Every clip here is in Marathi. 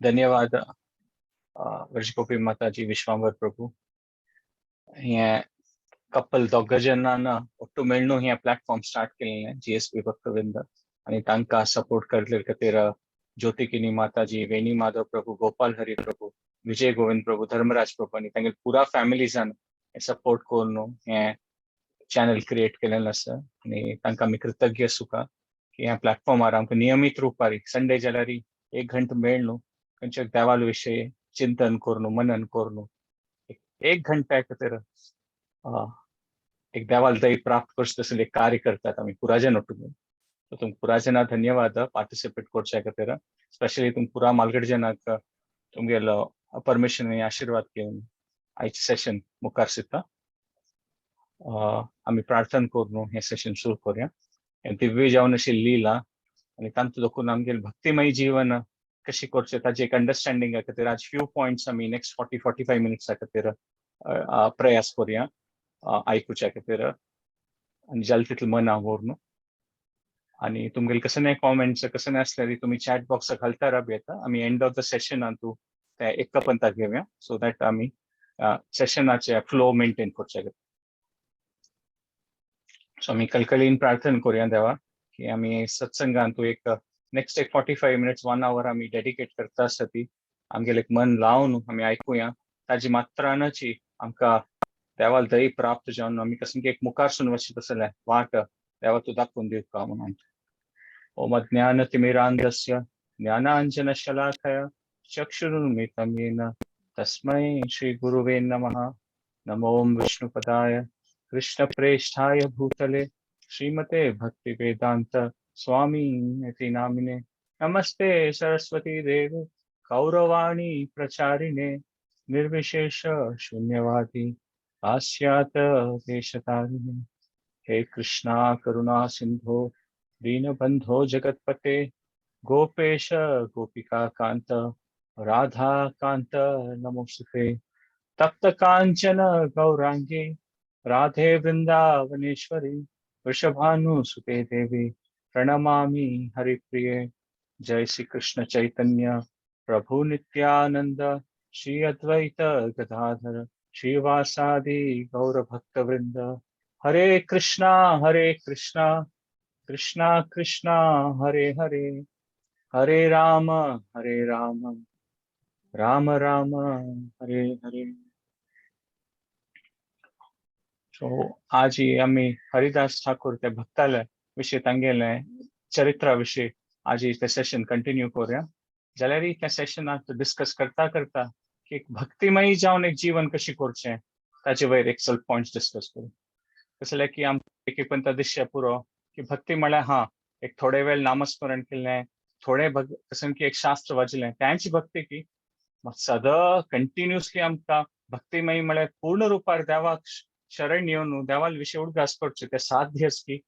धन्यवाद वर्षकोपी माताजी विश्वांबर प्रभु हे कपल दोग जणांना ಒಟ್ಟು मेळणू हे प्लॅटफॉर्म स्टार्ट केलेले जीएसपी भक्तवृंद आणि तांका सपोर्ट करले खातीर ज्योतिकिनी माताजी वेणी माधव प्रभु गोपाल हरी प्रभु विजय गोविंद प्रभु धर्मराज प्रभु आणि तांगे पुरा फॅमिलीजान सपोर्ट करून हे चॅनल क्रिएट केलेलं आसा आणि तांका आमी कृतज्ञ सुका की ह्या प्लॅटफॉर्मार आमकां नियमित रुपारी संडे जाल्यार 1 घंटा मेळणू खंयच्या देवाल विशयी चिंतन करून मनन करून 1 घंटा खातीर एक देवाल दय प्राप्त करचे तसले कार्य करतात आमी पुराजन ಒಟ್ಟಿಗೆ सो तुमकां पुराजना धन्यवाद पार्टिसिपेट करच्या खातीर स्पेशली तुमकां पुरा मालगडजनाक तुमगेलो परमिशन आणि आशीर्वाद घेवन आयचे सेशन मुखार सिता आमी प्रार्थना करून हे सेशन सुरू करूया हे दिव्य जावन अशी लीला आणि तांतूं देखून आमगेलें भक्तिमय जीवन कशी करचें ताची एक अंडरस्टँडिंग खातीर आज फ्यू पॉइंट्स आमी नेक्स्ट 40-45 मिनिट्सा खातीर प्रयास करूया आयकुच्या खातीर आणि जाल तितलें मना व्हरून आणि तुमगेले कसले कॉमेंट्स कसले असल्यार तुम्ही चॅट बॉक्स घालता राब येता आमी एंड ऑफ द सेशन तू ते एक पंता घेवया सो दॅट आमी सेशनाचे फ्लो मेंटेन करचे खातीर सो आमी कलकलीन प्रार्थना करूया देवा की आमी सत्संगान तू एक नेक्स्ट एक 45 मिनिट्स 1 आवर आमी डेडिकेट करता आसता आमगेले मन लावन आमी आयकुया ताजी मात्रानाची आमकां देवाल दय प्राप्त जावन आमी कसं एक मुखार सुन वचीत आसले वाट देवा तू दाखवून दिवका म्हणून ओम ज्ञानतिमिरान्धस्य ज्ञानाञ्जनशलाकया चक्षुरुन्मिलितं येन तस्मै श्रीगुरुवे नमः नमो विष्णुपदाय कृष्णप्रेष्ठाय भूतले श्रीमते भक्तिवेदान्त स्वामी इति नामिने नमस्ते सरस्वती देवे गौरवाणी प्रचारिणे निर्विशेष शून्यवादी पाश्चात देशतारिणे हे कृष्णा करुणा सिंधो दीनबंधो जगतपते गोपेश गोपिका कांत राधा कांत नमोस्तुते तप्त कांचन गौरांगी राधे वृंदावनेश्वरी वृषभानुसुते देवी प्रणमामि हरिप्रिये जय श्री कृष्ण चैतन्य प्रभु नित्यानंद श्री अद्वैत गदाधर श्रीवासादि गौर भक्तवृंद हरे कृष्णा कृष्णा कृष्णा हरे हरे हरे राम राम राम हरे हरे सो आज आम्ही हरिदास ठाकूर त्या भक्ताला विषयी तांगेले चरित्रा विषयी आज ते सेशन कंटिन्यू करूया जाल्यार त्या सेशनात डिस्कस करता करता की एक भक्तिमयी जावन एक जीवन कशी करचें ताचे वयर एक ಸ್ವಲ್ಪ पॉइंट्स डिस्कस करू कसले की आम एक पंत दिसचे पुरो की भक्ती म्हळ्यार हा एक थोडे वेळ नामस्मरण केलें थोडे कसं की एक शास्त्र वाचलें त्यांची भक्ती की सदा कंटिन्युअसली आमकां भक्तिमयी म्हळ्यार पूर्ण रुपार देवाक शरण येवन देवाल विशयी उदगास करचे ते साध्य की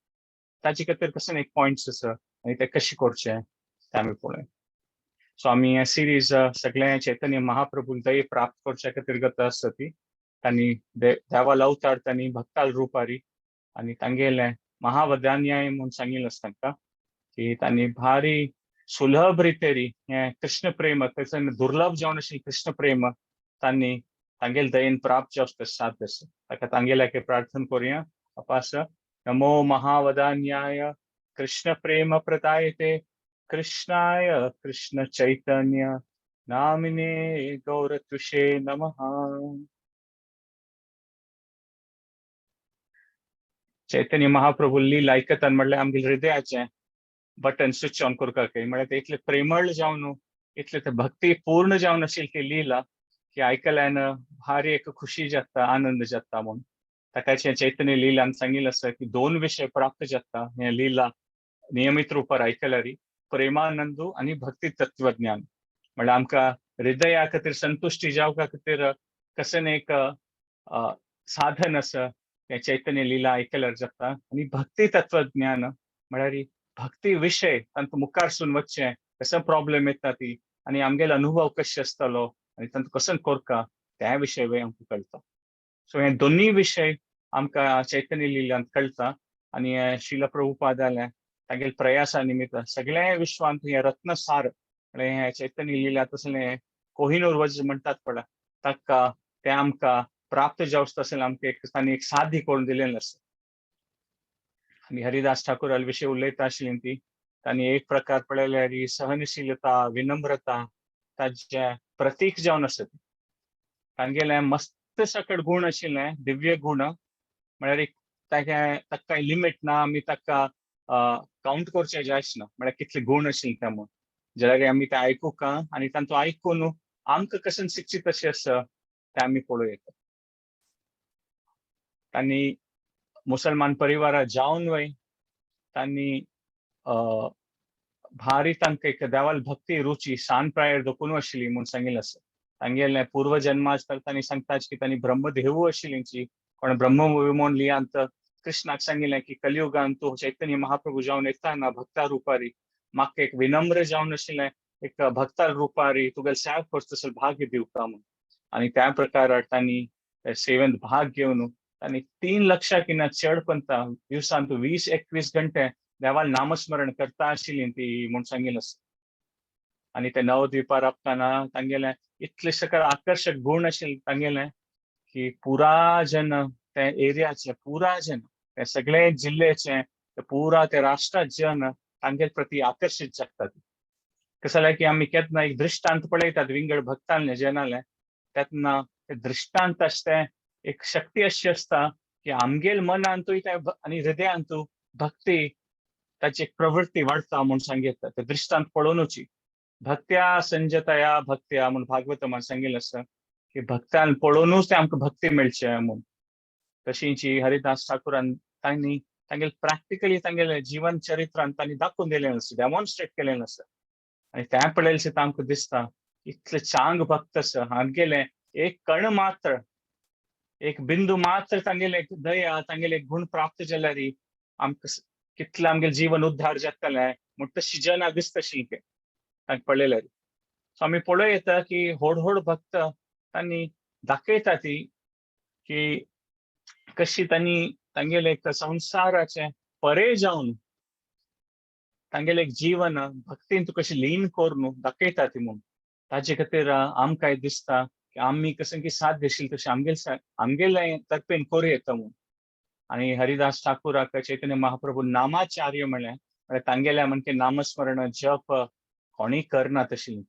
ताचे खातीर कसं एक पॉइंट्स आसा आनी ते कशें करचें ते आमी पळय सो आमी हे सिरीज सगळे चैतन्य महाप्रभू दय प्राप्त करच्या खातीर करता आसता ती तांणी देवाल अवतार तांणी भक्ताल रुपारी आनी तांगेले महावदान्याय म्हणून सांगिल्लें आसा तांकां की तांणी भारी सुलभ रितेरी हे कृष्ण प्रेम दुर्लभ जावन अशी कृष्ण प्रेम तांणी तांगेले दयेन प्राप्त जावचे साध्य आसा ताका तांगेल्याक प्रार्थना करूया अपास नमो महावदान्याय कृष्ण प्रेम प्रदायते कृष्णाय कृष्ण चैतन्य नामिने गौरतुषे नमः चैतन्य महाप्रभू लीला आयकताना म्हणल्यार आमगे हृदयाचे बटन स्विच ऑन करपाक जाय म्हळ्यार इतले प्रेमळ जावन इतले ते भक्ती पूर्ण जावन आशिल्ली ती लीला की आयकल्यान भारी एक खुशी जाता आनंद जाता म्हणून ताकाचे चैतन्य लीलान सांगिल्लें आसा की 2 विषय प्राप्त जाता हे लीला नियमित रुपार आयकल्यार प्रेमानंदू आणि भक्ती तत्वज्ञान म्हळ्यार आमकां हृदया खातीर संतुष्टी जावपा खातीर कसन एक साधन आसा हे चैतन्य लीला आयकल्यार जाता आणि भक्ती तत्वज्ञान म्हळ्यार भक्ती विषय तांकां मुखार सुन वचचें कसो प्रॉब्लेम येता ती आणि आमगेलो अनुभव कशें आसतलो आणि तांकां कसो करता त्या विशय आमकां कळटा सो हे दोन्ही विषय आमकां चैतन्य लीलांत कळटा आणि श्रील प्रभुपादाले तांगेले प्रयासा निमित्त सगळे विश्वांत हे रत्नसार हे चैतन्य लिला तसले कोहिनूर वज म्हणतात पडा ताका ते आमकां प्राप्त जावंच तसले आमकां एक साधी करून दिलेलें आसा. आणि हरिदास ठाकूर विषय उलयता आशिल्लीं ती तांणी एक प्रकार पळयल्यार ही सहनशीलता विनम्रता ताजे प्रतीक जावन आसा. तांगेले मस्त सकट गुण आशिल्ले दिव्य गुण म्हळ्यार एक ताका लिमिट ना आमी ताका काउंट करचें जायच ना म्हळ्यार कितले गुण आशिल्ले ते म्हूण जाल्यार आमी ते आयकूंक आनी तांचो आयकून आमकां कशें शिकचें तशें आसा ते आमी पळोवं येता. तांणी मुसलमान परिवार जावन वय तांणी भारी तांकां एक देवाल भक्ती रुची सान प्रायर दोकून आशिल्ली म्हूण सांगिल्लें आसा. तांगेले पूर्व जन्माच तर तांणी सांगतात की तांणी ब्रह्मदेव आशिल्लींची पण ब्रह्म विमोन लियांत कृष्णाक सांगिल्लें की कलियुगांत तूं चैतन्य महाप्रभू जावन येताना भक्ता रुपारी म्हाका एक विनम्र जावन आशिल्लें एक भक्ता रुपारी तुगेले सेवा करता भाग्य दिवका म्हूण. आनी त्या प्रकार तांणी सेवेंत भाग घेवन तांणी 3 लाखां किंवा चड पंता दिवसांत 20-21 घंटे देवाल नामस्मरण करता आशिल्लीं ती म्हूण सांगिल्लें आसा. आनी ते नवद्वीपार राबतना तांगेले इतले सकल आकर्षक गुण आशिल्ले तांगेले की पुरा जन ते एरियाचे पुरा जन ते सगळे जिल्ह्याचे पुरा ते राष्ट्रात जन तांगे प्रती आकर्षित जातात. कसं जालें की आमी केन्ना एक दृश्टांत पळयतात विंगड भक्तांले जनाले तेन्ना ते दृश्टांत आसता एक शक्ती अशी आसता की आमगेल मनांतूय आनी हृदयांतू भक्ती ताची एक प्रवृत्ती वाडटा म्हूण सांगितलं ते दृश्टांत पळोवनूच भक्त्या संजतया भक्त्या म्हूण भागवतांत सांगिल्लें आसा की भक्तान पळोवनूच ते आमकां भक्ती मेळचे म्हूण. तशींच हरिदास ठाकुरान तांणी तांगेले प्रॅक्टिकली तांगेले जीवन चरित्रांत तांणी दाखोवन दिलें आसा डेमॉन्स्ट्रेट केलें आसा. आनी तें पळयलें आमकां दिसता इतले चांग भक्त आसा आमगेले एक कण मात्र एक बिंदू मात्र तांगेले दया तांगेले गुण प्राप्त जाल्यार आमकां कितलें आमगेलें जीवन उद्धार जातलें म्हूण तशी जनां दिसता आशिल्लीं तांकां पळयल्यार. सो आमी पळोवं येता की व्हड भक्त तांणी दाखयता ती की कशी तांणी तांगेले एक संवसाराचे परे जावन तांगेले एक जीवन भक्तीन कशी लीन करून दाखयता ती म्हूण ताचे खातीर आमकां दिसता की आमी कशें की साथ दिशिल्ली तशें आमगेले तर्फेन करूं येता म्हूण. आनी हरिदास ठाकुराक चैतन्य महाप्रभू नामाचार्य म्हळ्यार तांगेल्या म्हणजे नामस्मरण जप कोणी करना तशी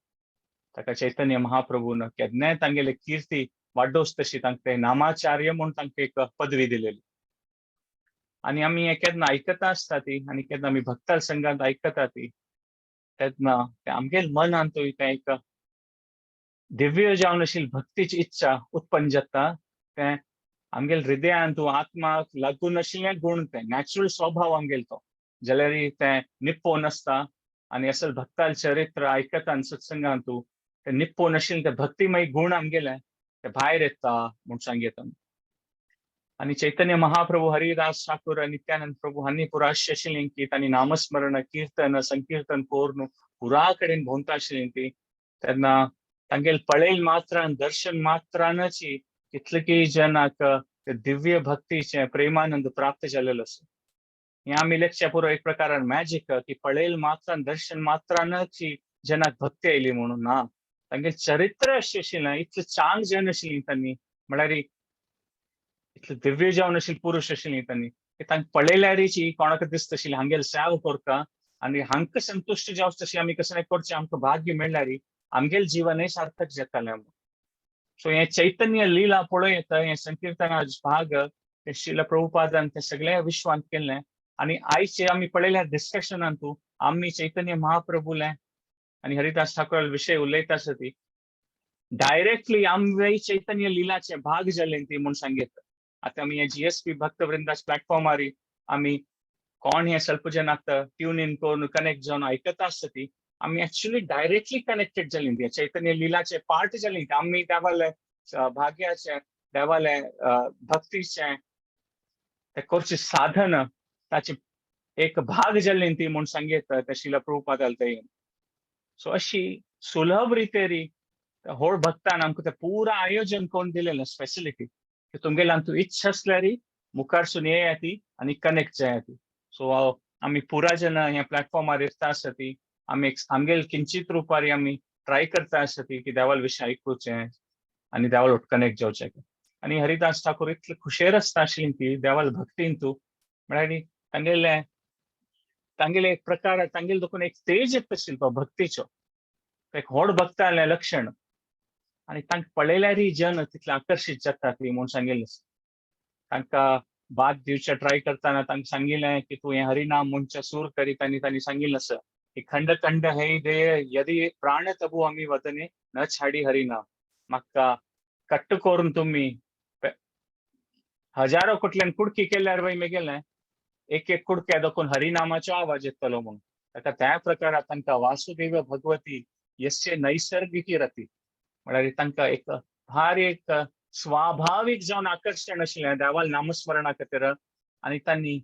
ताका चैतन्य महाप्रभून केन्नाय तांगेले कीर्ती वाडोवंच तशी तांकां नामाचार्य म्हूण तांकां एक पदवी दिलेली. आनी आमी हें केन्ना आयकता आसता ती आनी केन्ना आमी भक्ताल संघांत आयकता ती तेन्ना आमगेल मनांतूय तें एक दिव्य जावन आशिल्ली भक्तीची इच्छा उत्पन्न जाता. तें आमगेल हृदयांत आत्माक लागून आशिल्लें गुण तें नॅचरल स्वभाव आमगेल तो जाल्यार तें निप्पोवन आसता. आनी असल भक्ताल चरित्र आयकता सत्संगांत ते निप्पोवन आशिल्ले ते भक्तिमय गुण आमगेले ते भायर येता म्हूण सांगितलं. आनी चैतन्य महाप्रभू हरिदास ठाकूर नित्यानंद प्रभू हांणी पुरा अशी आशिल्लीं की तांणी नामस्मरण कीर्तन संकीर्तन करून पुरा कडेन भोंवता आशिल्लीं ती तेन्ना तांगेल पळयल मात्रान दर्शन मात्रानच कितलेकी जनाक दिव्य भक्तीचे प्रेमानंद प्राप्त जालेलो आसा. हें आमी लेखचे पुरो एक प्रकारान मॅजिक की पळयल मात्रान दर्शन मात्रानच जनाक भक्ती आयली म्हणून ना तांगेल चरित्र अशें आशिल्लें इतलें चांग जन आशिल्लीं तांणी म्हळ्यार इतले दिव्य जावन आशिल्लीं पुरुश आशिल्लीं तांणी तांकां पळयल्यारच कोणाक दिसता आशिल्लें हांगेल सेवा करता आनी हांकां संतुश्ट जावंच तशें आमी कशें करचें आमकां भाग्य मेळल्यार आमगेल जिवनय सार्थक जातालें. सो हें चैतन्य लीला पळोवं येता हें संकीर्तनाचो भाग ते श्रील प्रभुपादान ते सगळ्या विश्वांत केल्लें. आनी आयचे आमी पळयल्यार डिस्कशनांत आमी चैतन्य महाप्रभूले आनी हरिदास ठाकूर विशय उलयता आसता ती डायरेक्टली आमगे चैतन्य लिलाचे भाग जाल्ले ती म्हूण सांगितलं. आतां आमी GSP भक्तवृंदास प्लॅटफॉर्मार आमी कोण हे स्वल्प जनाक ट्यून इन करून कनेक्ट जावन आयकता आसता ती आमी एक्चुअली डायरेक्टली कनेक्टेड जाल्लीं ती चैतन्य लिलाचे पार्ट जाल्लीं ती आमी देवाले भाग्याचे देवाले भक्तीचे ते करचे साधन ताचे एक भाग जाल्लीं ती म्हूण सांगितलं ते श्रील प्रभुपादाल ते. सो अशी सुलभ रितेरी व्हड भक्तान आमकां ते पुरा आयोजन करून दिलेलें फॅसिलिटी की तुमगेल्यान इच्छा आसल्यार मुखारसून येया ती आनी कनेक्ट जाया ती. सो आमी पुरा जन ह्या प्लॅटफॉर्मार येता आसता ती आम्ही आमगेल किंचित रुपारी आम्ही ट्राय करता आसती की देवाल विशीं आयकुचें आनी देवाल कनेक्ट जावचें. आनी हरिदास ठाकूर इतले खुशेर आसता आशिल्लीं ती देवाल भक्तींतू म्हळ्यार तांगेले एक प्रकार तांगेल देखून एक तेज येता आशिल्लो तो भक्तीचो, एक व्हड भक्तालें लक्षण. आनी तांकां पळयल्यार जन तितले आकर्शीत जातात म्हूण सांगिल्लें. तांकां बात दिवचे ट्राय करतना तांकां सांगिल्लें की तूं हें हरिनाम म्हणचें सूर करीत, आनी तांणी सांगिल्लें आसा की खंड खंड हे दे यदि प्राण तबू आमी वदने न छाडी हरिनाम. म्हाका कट्ट करून तुमी हजारो कुटल्यान कुडकी केल्यार वय मेगेलें एक एक कुडके देखून हरिनामाचो आवाज येतलो म्हणून. ताका त्या प्रकारात तांकां वासुदेव भगवती यस्य नैसर्गिकी रती म्हळ्यार तांकां एक भारी एक स्वाभाविक जावन आकर्षण आशिल्लें देवाल नामस्मरणा खातीर. आनी तांणी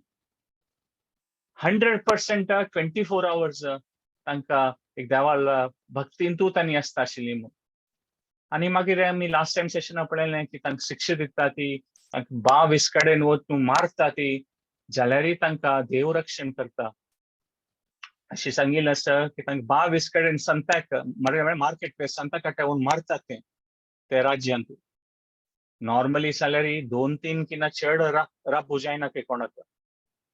100% 24 hours तांकां एक देवाल भक्तींतू तांणी आसता आशिल्लीं म्हूण. आनी मागीर आमी लास्ट टायम सेशना पळयलें की तांकां शिक्षा दिता ती, तांकां बाव कडेन वचून मारता ती, जाल्यारय तांकां देव रक्षण करता अशें सांगिल्लें आसा की तांकां बाव कडेन संताक मार्केट प्लेस संता काट्यावून मारतात ते राज्यांत. नॉर्मली जाल्यार 2-3 किंवा चड राब जायना ते कोणाक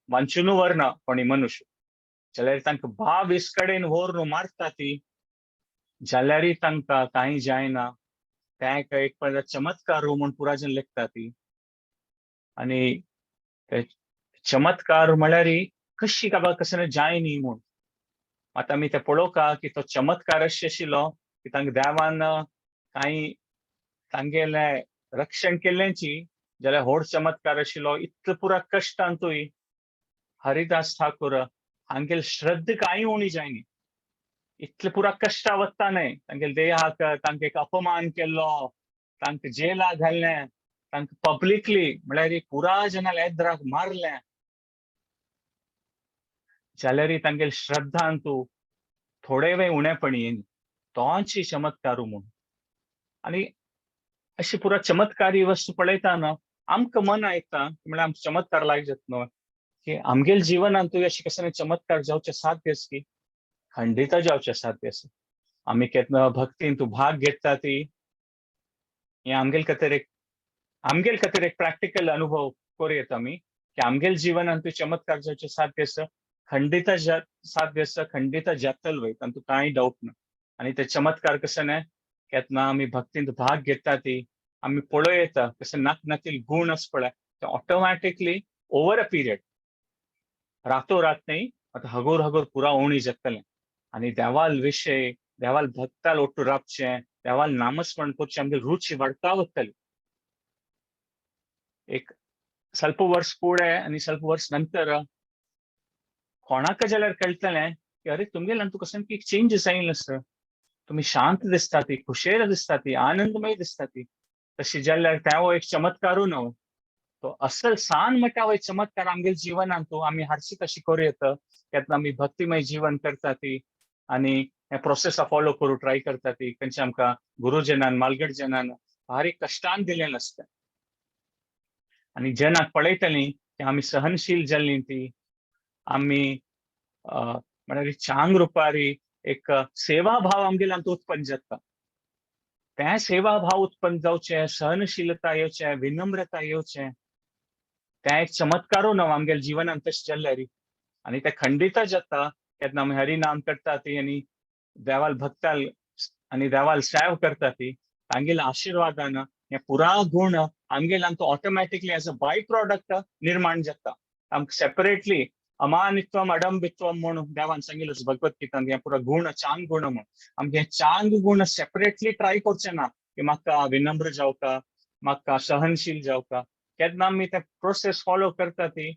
वांचून व्हरना कोणी मनुष्य. जाल्यार तांकां बाव कडेन व्हरून मारता ती, जाल्यारय तांकां कांय जायना. तें एक चमत्कार म्हूण पुराजन लेखता ती. आनी चमत्कार म्हळ्यार कशी काबार कसं जाय न्ही म्हूण. आतां आमी ते पळोवका की तो चमत्कार अशें आशिल्लो की तांकां देवान कांय तांगेलें रक्षण केल्लेंची जाल्यार व्हड चमत्कार आशिल्लो. इतले पुरा कश्टांतूय हरिदास ठाकूर हांगेल श्रद्धा कांय उणी जायनी. इतले पुरा कश्टा वताले तांगेल देहाक तांकां एक अपमान केल्लो, तांकां जेलां घाल्लें, तांकां पब्लिकली म्हळ्यार पुरा जनाल येद्राक मारलें, जाल्यारय तांगेल श्रद्धांतू थोडे वेळ उणेपणी येयनी. तोच चमत्कार म्हूण. आनी अशी पुरा चमत्कारी वस्तू पळयतना आमकां मन आयता म्हळ्यार आमकां चमत्कार लायक जाता न्हू की आमगेल जिवनांतूय अशें कसं चमत्कार जावचे साध्य आसा की खंडित जावचे साध्य आसा. आमी केन्ना भक्तींतू भाग घेता ती हें आमगेल खातीर एक प्रॅक्टिकल अनुभव करूं आमी की आमगेल जिवनांतूय चमत्कार जावचे साध्य आसा, खंडित साध्य आसा, खंडित जातल वय तातूंत कांय डाऊट ना. आनी ते चमत्कार कसं न्हय केन्ना आमी भक्तींत भाग घेता ती आमी पळयता कसं नाक गूण आसा पळय ते ऑटोमॅटिकली ओवर अ पिरियड रातोरात न्ही आतां हगोर हगोर पुरा उणी जातलें. आनी देवाल विशय देवाल भक्ताल ओट्टू रावचें, देवाल नामस्मरण करचें आमगे रुची वाडटा वतली. एक ಸ್ವಲ್ಪ वर्ष फुडें आनी ಸ್ವಲ್ಪ वर्ष नंतर कोणाक जाल्यार कळटलें की अरे तुमगेल अंतू कसं की चेंजीस आयिल्लो आसा, तुमी शांत दिसता ती, खुशेल दिसता ती, आनंदमय दिसता ती. तशी जाल्यार तेवो एक चमत्कारू न्हू तो असल सान म्हणटा हो चमत्कार आमगेल जिवनांतू आमी हारशी कशी करूं येता केन्ना आमी भक्तिमय जीवन करता ती आनी हे प्रोसेस फॉलो करूं ट्राय करता ती खंयचे आमकां गुरुजनान मालगडजनान भारी कश्टान दिलेलें आसता. आनी जनाक पळयतलीं की आमी सहनशील जाल्लीं ती आमी म्हळ्यार चांग रुपारी एक सेवा भाव आमगेल्यांत उत्पन्न जाता. ते सेवा भाव उत्पन्न जावचे, सहनशीलता येवचें, विनम्रता येवचें, ते एक चमत्कारू न्हू आमगेल जिवनांत तशें जाल्यार. आनी ते खंडित जाता केन्ना आमी हरिनाम करता ती आनी देवाल भक्ताल आनी देवाल सेव करता ती तांगेल आशिर्वादान हे पुरा गूण आमगेल्यांत automatically as a byproduct निर्माण जाता. आमकां सेपरेटली अमानित्वम अडंबित्वम म्हणून देवान सांगिल्लें भगवद्गीतांत हे पुरा गूण चांग गूण म्हणून आमगे चांग गूण सेपरेटली ट्राय करचें ना की म्हाका विनम्र जावका, म्हाका सहनशील जावका. केन्ना आमी ते प्रोसेस फॉलो करता ती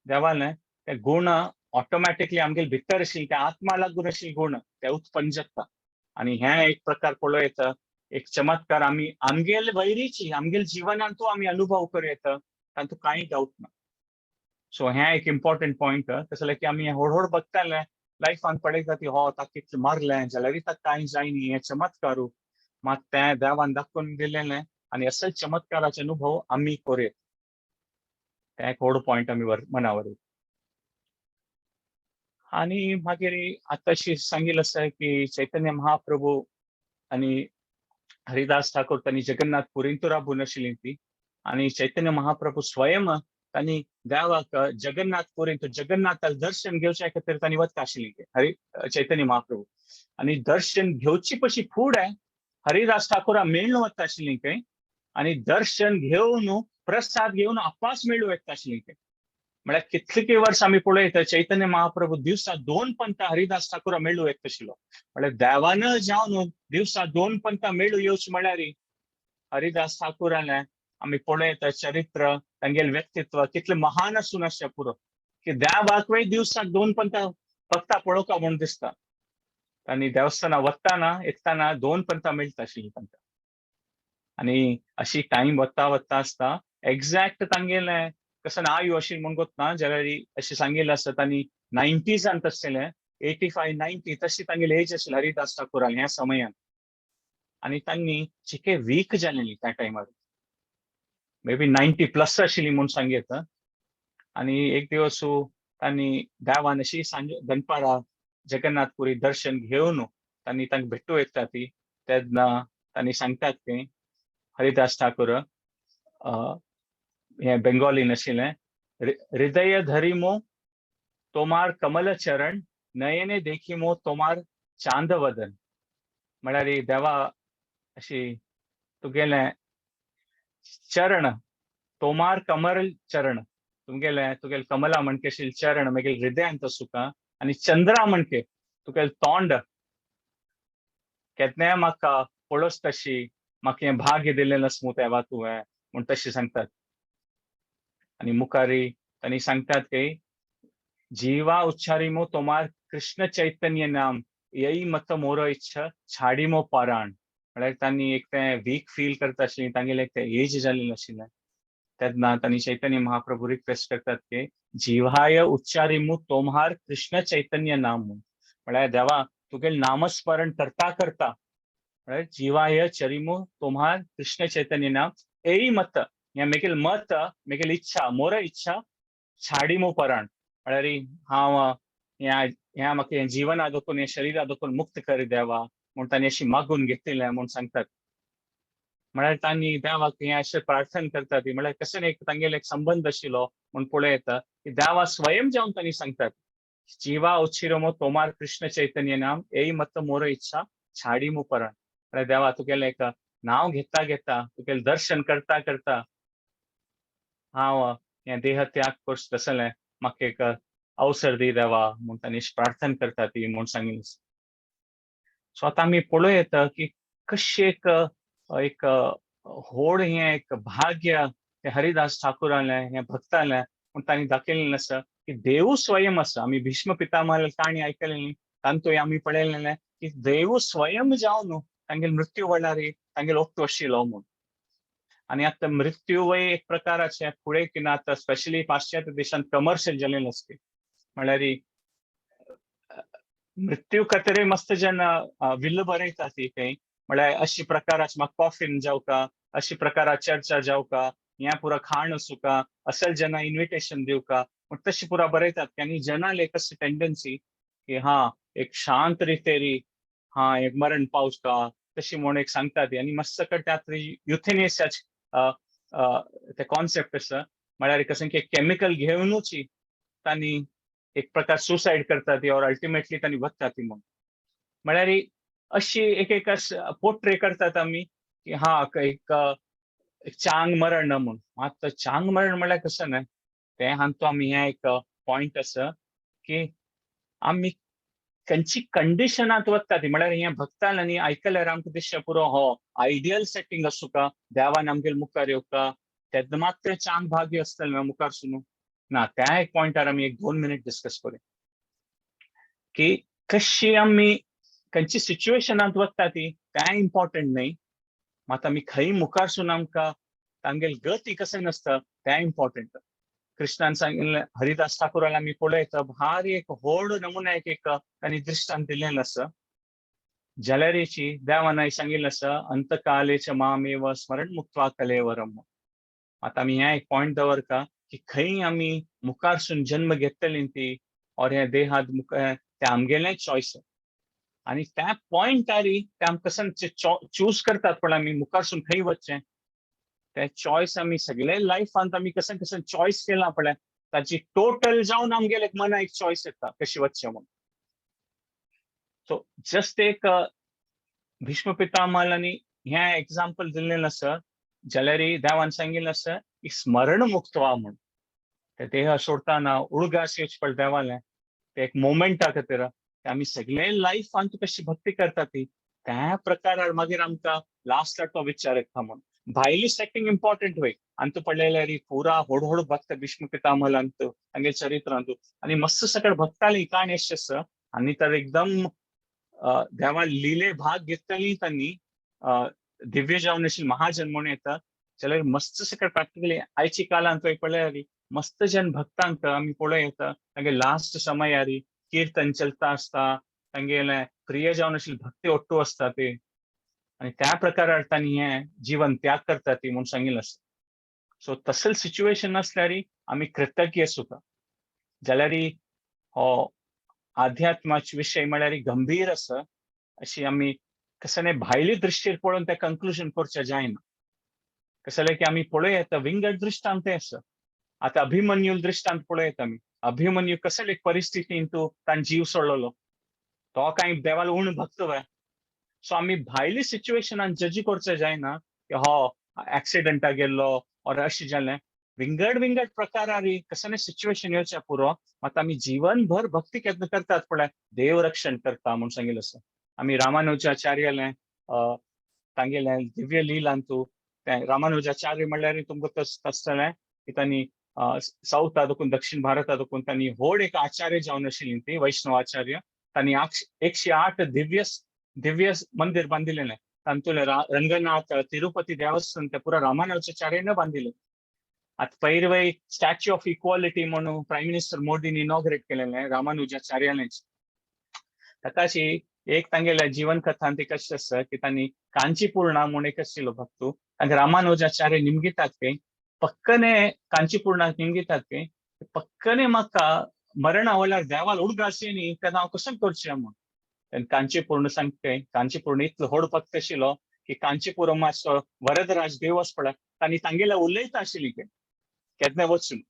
देवान ते गूण ऑटोमॅटिकली आमगेल भितर आशिल्ले ते आत्मा लागून आशिल्ले गूण ते उत्पन्न जाता. आनी हे एक प्रकार पळोवं येता एक चमत्कार आमी आमगेल वैरीची आमगेल जिवनांतू आमी अनुभव करूं येता तातूंत कांय डाऊट ना. सो हें एक इम्पॉर्टंट पॉयंट तशें की आमी हळूहळू बघताले लायफान पळयता ती हो ताका कितलें मारलें जाल्यार ताका कांय जायनी हें चमत्कारू मात तें देवान दाखोवन दिलेलें आनी असल चमत्काराचे अनुभव आमी करूं येता. ते एक व्हड पॉयंट आमी मनावर. आणि मागीर आताशी सांगिल्लें आसा की चैतन्य महाप्रभू आणि हरिदास ठाकूर त्यांनी जगन्नाथ पुरींतू राबून आशिल्लीं ती आणि चैतन्य महाप्रभू स्वयं त्यांनी देवाक जगन्नाथ पुरींतू जगन्नाथाक दर्शन घेवच्या खातीर त्यांनी वता आशिल्लीं हरी चैतन्य महाप्रभू आणि दर्शन घेवची पशी फुडें हरिदास ठाकुरा मेळून वता आशिल्लीं खंय आणि दर्शन घेवन प्रसाद घेवन आपास मेळून वता आशिल्लीं खंय म्हळ्यार कितलीं वर्स आमी पळयता चैतन्य महाप्रभू दिवसा 2 पंथ हरिदास ठाकुरा मेळून येता आशिल्लो म्हळ्यार देवान जावन दिवसा 2 पंथ मेळून येवचे म्हळ्यार हरिदास ठाकुराले आमी पळयता चरित्र तांगेले व्यक्तित्व कितले महान आसून आसचे पुरो की देवाकूय दिवसाक 2 पंथ फक्त पळोवका म्हूण दिसता आनी देवस्थाना वतना येताना 2 पंथ मेळटा आशिल्लीं तांकां आणि अशी टाइम वता वता आसता एक्झॅक्ट तांगेले कसं आयु अशी म्हूण गोतना जाल्यार अशें सांगिल्लें आसता तांणी 90s आसतलें 85-90 तशी तांगेली एज आशिल्ली हरिदास ठाकुरान ह्या समयान आणि तांणी चिके वीक जालेलीं त्या टायमार मे बी 90+ आशिल्ली म्हूण सांगेत आणि एक दिवस तांणी देवान अशी सांज दनपारा जगन्नाथपुरी दर्शन घेवन तांणी तांकां भेटू येता ती तेन्ना तांणी सांगतात की हरिदास ठाकुर हे बेंगॉलीन आशिल्लें हृदय धरिमो तोमार कमल चरण नयने देखिमो तोमार चांद वदन म्हळ्यार देवा अशी तुगेले चरण तोमार कमल चरण तुगेले कमला म्हणके आशिल्ले चरण मागीर हृदयांत सुका आणि चंद्रा म्हणके तुगेले तोंड केन्नाय म्हाका पळोवच तशी म्हाका हें भाग्य दिलें नसमू तेवा तुवें म्हूण तशें सांगतात आणि मुखारी तांणी सांगतात की जीवा उच्चारिमो तोमार कृष्ण चैतन्य नाम यही मत मोर इच्छा छाडीमो पाराण म्हळ्यार तांणी एक ते वीक फील करता आशिल्लीं तांगेलें एक एज जाल्लें आशिल्लें तेन्ना तांणी चैतन्य महाप्रभू रिक्वेस्ट करतात की जिव्हाय उच्चारिमू तोमार कृष्ण चैतन्य नाम म्हळ्यार देवा तुगेलें नामस्मरण करता करता म्हळ्यार जिवाय चरिमू तोमार कृष्ण चैतन्य नाम एई मत या मेगेल मत मेगेल इच्छा मोर इच्छा छाडीमो पराण म्हळ्यार हांव ह्या म्हाका हें जिवना दोकून हे शरिरा दोकून मुक्त कर देवा म्हूण तांणी अशी मागून घेतिल्लें म्हूण सांगतात म्हळ्यार तांणी देवाक हें अशें प्रार्थना करता ती म्हळ्यार कसं एक तांगेलो एक संबंध आशिल्लो म्हूण पळयता की देवा स्वयं जावन तांणी सांगतात जीवा उच्चिरमो तोमार कृष्ण चैतन्य नाम एई मत मोर इच्छा छाडीमो पराण म्हळ्यार देवा तुगेलें एक नांव घेता घेता तुगेलें दर्शन करता करता हांव हें देह त्याग करचें तसलें म्हाका एक अवसर दी देवा म्हूण तांणी प्रार्थना करता ती म्हूण सांगिल्लें सो आतां आमी पळयता की कशें एक व्हड हें एक भाग्य ते हरिदास ठाकुरालें हें भक्तालें म्हूण तांणी दाखयल्लें आसा की देव स्वयं आसा आमी भीष्म पितामह काणी आयकलेली तांतूय आमी पळयलेलें की देव स्वयं जावन तांगेले मृत्यू वेळार तांगेलो ओक्तो आशिल्लो म्हूण आणि आता मृत्यू वय एक प्रकाराचे फुडें की ना आता स्पेशली पाश्चात्य देशांत कमर्शियल जाल्लें आसता म्हळ्यार मृत्यू खातीर मस्त जन विल्ल बरयता ती खंय म्हळ्यार अशी प्रकाराची म्हाका कॉफिन जावका अशी प्रकारा चर्चा जावका ह्या पुरा खाण सुका असल जना इन्विटेशन दिवका तशी पुरा बरयतात आनी जनाले कशी टेंडन्सी की हा एक शांत रितेरी हा एक मरण पावचका तशी म्हूण एक सांगतात आनी मस्त त्यात युथेनेसियाच ते कॉन्सेप्ट आसा म्हळ्यार कशें की केमिकल घेवनूच तांणी एक प्रकार सुसायड करतात और अल्टिमेटली तांणी वतात ती म्हूण म्हळ्यार अशी एक पोर्ट्रे करतात आमी की हा एक चांग मरण म्हूण मात चांग मरण म्हळ्यार कसं न्हय ते हांतू आमी हें एक पॉयंट आसा की आमी खंयची कंडिशनांत वता ती म्हळ्यार हें भक्तांनी आयकल्यार आमकां दिसचें पुरो हो आयडियल सेटींग आसूं देवान आमगेर मुखार येवका तेन्ना मात तें चांग भाग्य आसतलें मुखार सुनू ना त्या एक पॉयंटार आमी एक 2 मिनीट डिस्कस करूया की कशी आमी खंयची सिच्युएशनांत वता ती तें इम्पॉर्टंट न्हय मात आमी खंय मुखार सून आमकां तांगेली गती कशें आसता तें इम्पॉर्टंट कृष्णान सांगिल्लें हरिदास ठाकुरान आमी पळयता भारी एक व्हड नमुन्याक एक तांणी दृश्टांत दिल्लें आसा जलरेची देवान सांगिल्लें आसा अंतकालेच मामेव स्मरण मुक्त्वा कलेवरम आतां आमी हें एक पॉयंट दवरता की खंय आमी मुखार सून जन्म घेतली ती और हे देहात मुखार ते आमगेलें चॉयस आणि त्या पॉइंटारी ते आम कसन चूज करतात पण आम्ही मुखारसून खंय वचचें ते चॉयस आम्ही सगळे लायफांत आम्ही कसन कसन चॉयस केला पळय ताची टोटल जावन आमगेले मना एक चॉयस येता कशी वचचें म्हणून. सो जस्ट एक भीष्म पितामहांनी हे एग्जाम्पल दिल्लें आसा जाल्यार देवान सांगिल्लें आसा की स्मरण मुक्त व्हा म्हणून. ते देह सोडताना उळगास येवचे पडले देवालें ते एक मोमेंटा खातीर आमी सगळे लायफांत कशी भक्ती करता ती त्या प्रकारार मागीर आमकां लास्टार तो विचार येता म्हणून. भायली सेटिंग इम्पॉर्टंट वे अंत पडलेल्यार पुरा होड होड भक्त भीष्म पितामहांत तांगे चरित्रांत आनी मस्त सकट भक्ताली काणी अशी आसा आनी तर एकदम देवा लिले भाग घेतली त्यांनी दिव्य जावन अशी महाजन म्हणून येता जाल्यार मस्त सकट प्रॅक्टिकली आयची काळांत पळयल्यार मस्त जन भक्तांक आमी पळय येता तांगे लास्ट समयार कीर्तन चलता आसता तांगेले प्रिय जावन अशी भक्ती ओट्टू आसता ते आणि त्या प्रकारार तांणी हे जीवन त्याग करता ती म्हणून सांगिल्लें आसा. सो तसले सिच्युएशन आसल्यार आमी कृतज्ञ सुद्धा जाल्यार हो अध्यात्माचे विषय म्हळ्यार गंभीर आसा अशी आमी कसले भायली दृश्टीर पळोवन ते कन्क्लुजन करचें जायना. कसले की आमी पळय येता विंगड दृश्टांत आसा. आता अभिमन्यू दृश्टांत पळयत आमी अभिमन्यू कसले परिस्थितीन तूं ताण जीव सोडलो तो कांय देवाल उण भक्त वे. सो आमी भायली सिच्युएशनान जजी करचें जायना की हो एक्सिडेंटा गेल्लो और अशें जालें विंगड विंगड प्रकारार कसले सिच्युएशन येवचे पुरो मात आमी जीवनभर भक्ती केन्ना करतात पळय देव रक्षण करता म्हणून सांगिल्लें आसा. आमी रामानुजाचार्यालें तांगेलें दिव्य लिलांतू रामानुजाचार्य म्हणल्यार तुमकां तसलें की तांणी साऊथ देखून दक्षिण भारतात देखून तांणी व्हड एक आचार्य जावन आशिल्लीं ती वैष्णव आचार्य. तांणी 108 दिव्य मंदिर बांदिल्लें तांतूंतलें रंगनाथ तिरुपती देवस्थान ते पुरा रामानुजाचार्यान बांदिल्लें. आता पैरवय स्टॅच्यू ऑफ इक्वालिटी म्हणून प्राईम मिनिस्टर मोदीन इनॉग्रेट केलेलें रामानुजाचार्यालेंच. ताकाशी एक तांगेल्या जीवन कथांत एक अशें आसा की तांणी कांचीपूर्णा म्हणून एक आशिल्लो भक्तू तांकां रामानुजाचार्य निमगितात पळय पक्कने कांचीपूर्णाक निमगितात पळय पक्कने म्हाका मरण आवल्यार देवाल उडगासी न्ही तेन्ना हांव कशें करचें म्हणून. कांचीपूर्ण सांगता कांचीपूर्ण इतलो व्हड भक्त आशिल्लो की कांचीपुरम मातसो वरदराज देव आसा पळय तांणी तांगेल्या उलयता आशिल्ली केन्ना वचून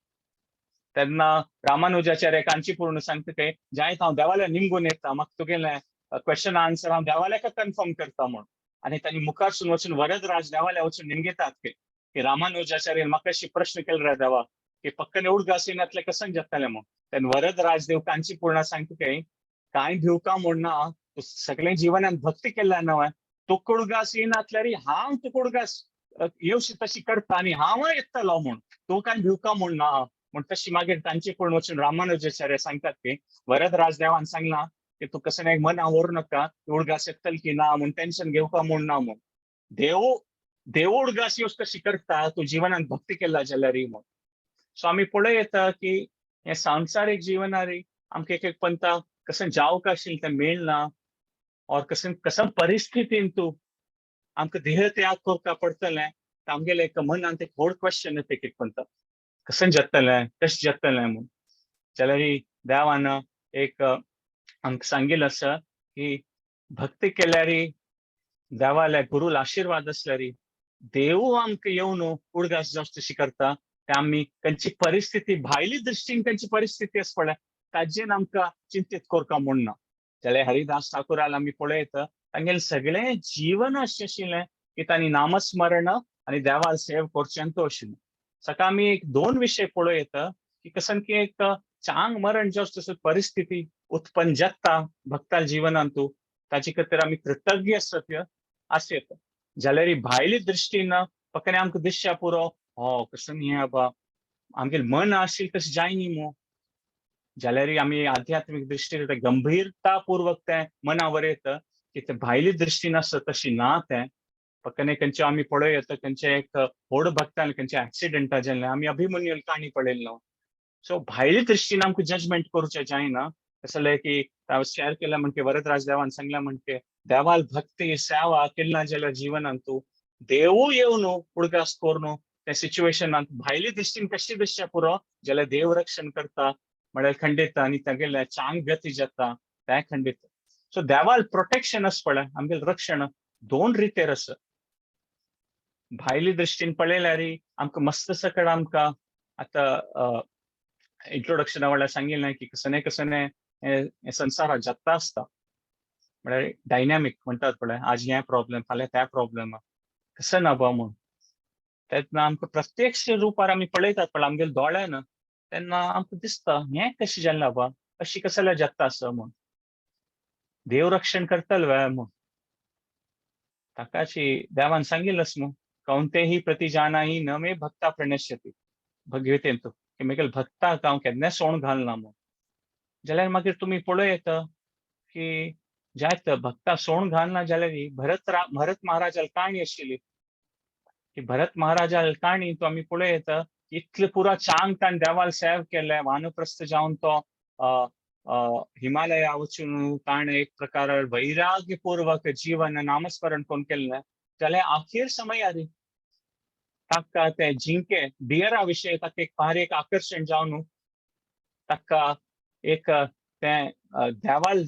तेन्ना रामानुजाचार्य कांचीपूर्ण सांगता ते जायत हांव देवाल्या निमगून येता म्हाका तुगेलें क्वेश्चन आन्सर हांव देवाल्याक कन्फर्म करता म्हणून. आनी तांणी मुखारसून वचून वरदराज देवाल्या वचून निमगेतात की रामानुजाचार्यान म्हाका अशी प्रश्न केलो रे देवा की पक्कने उडगासीनातले कशें जातलें म्हणून. तेन्ना वरदराज देव कांचीपूर्ण सांगता ते कांय भिवका म्हणना तूं सगळें जिवनान भक्ती केल्या न्हय तुका उडगास येनातल्यार हांव तुका उडगास येवशी तशी करता आनी हांव येतलो म्हूण तूं कांय भिवका म्हणना म्हूण तशी मागीर कांचीपूर्ण वचून रामानुजाचार्य सांगतात की वरदराज देवान सांगलां की तूं कसं मना व्हरू नाका उडगास येतल की ना म्हूण टेन्शन घेवका म्हूण ना म्हूण. देव उडगास येवच कशी करता तूं जिवनान भक्ती केला जाल्यार म्हूण. सो आमी पळय येता की हे सांसारीक जिवनार आमकां एक पंता कसं जावक आशिल्लें तें मेळना और कसं परिस्थितीन तूं आमकां देह त्याग करता पडटलें आमगेलें एक मनांत एक व्हड क्वेश्चन येता एक पंता कशें जातलें कशें जातलें म्हूण. जाल्यार देवान एक आमकां सांगिल्लें आसा की भक्ती केल्यार देवाल्या गुरूल आशिर्वाद आसल्यार देव आमकां येवन उडगास जावची तशी करता ते आमी खंयची परिस्थिती भायली दृश्टीन खंयची परिस्थिती आसा पळय ताजेन आमकां चिंतीत करता म्हूण ना. जाल्यार हरिदास ठाकुराल आमी पळयता तांगेलें सगळें जीवन अशें आशिल्लें की तांणी नामस्मरण आनी देवाल सेव करचें तो आशिल्लें. सकाळ आमी एक 2 विशय पळय येता की कसन की एक चांग मरण जावची तशी परिस्थिती उत्पन्न जाता भक्ताल जिवनांतू ताचे खातीर आमी कृतज्ञ आसत जाल्यार भायली दृश्टीन फकत आमकां दिसच्या पुरो हो कसं हें बाबा आमगेलें मन आशिल्लें तशें जायनी मू जाल्यार आमी आध्यात्मीक दृश्टीन गंभीरता पूर्वक तें मना वरयता की ते भायली दृश्टीन आसा तशी ना तें फकत खंयचे आमी पळय येता खंयचे एक व्हड भक्तान खंयचे एक्सिडेंटा जाल्लें आमी अभिमन्यूल काणी पळयल्लो. सो भायली दृश्टीन आमकां जजमेंट करचें जायना कसलें की शेअर केला म्हणके वरदराज देवान सांगला म्हणके देवाल भक्ती सेवा केली जाल्यार जिवनांतू देवू येवन उडगास करून त्या सिच्युएशनांत भायली दृश्टीन कशी दिसचे पुरो जाल्यार देव रक्षण करता म्हळ्यार खंडित आनी तेगेले चांग गती जाता ते खंडित. सो देवाल प्रोटेक्शन आस पळय आमगेल रक्षण दोन रितेर आसा. भायली दृश्टीन पळयल्यार आमकां मस्त सकळ आमकां आतां इंट्रोडक्शना वेळार सांगिल्लें की कसने हे संवसारात जाता आसता. म्हळ्यार डायनॅमिक म्हणटात पळय, आज हे प्रॉब्लेम फाल्यां त्या प्रॉब्लेम कसं नबा म्हूण. तेन्ना आमकां प्रत्यक्ष रुपार आमी पळयतात पळय आमगेल्या दोळ्यान, तेन्ना आमकां दिसता हें कशें जालें बा, अशी कसल्या जाता आसा म्हूण. देव रक्षण करतलो म्हूण. ताकाची देवान सांगिल्लें न्हू, कौंतेही प्रतिजानाही न मे भक्ता प्रणश्यति. भगवतेन तो की म्हगेल भक्ताक हांव केन्ना सोण घालना म्हूण. जाल्यार मागीर तुमी पळयत की ज्यात भक्ता सोण घालना जाल्यार भरत महाराजाल काणी आशिल्ली की भरत महाराजाल काणी तो आमी पळयत इतले पुरो चांग ताण देवाल सेव केले, वानप्रस्थ जावन तो हिमालया वचून ताणें एक प्रकार वैराग्यपूर्वक जीवन नामस्मरण कोण केल्लें, जाल्यार अखेर समयार ताका ते जिंके डियरा विशयी ताका एक फार एक आकर्षण जावन ताका एक ते देवाल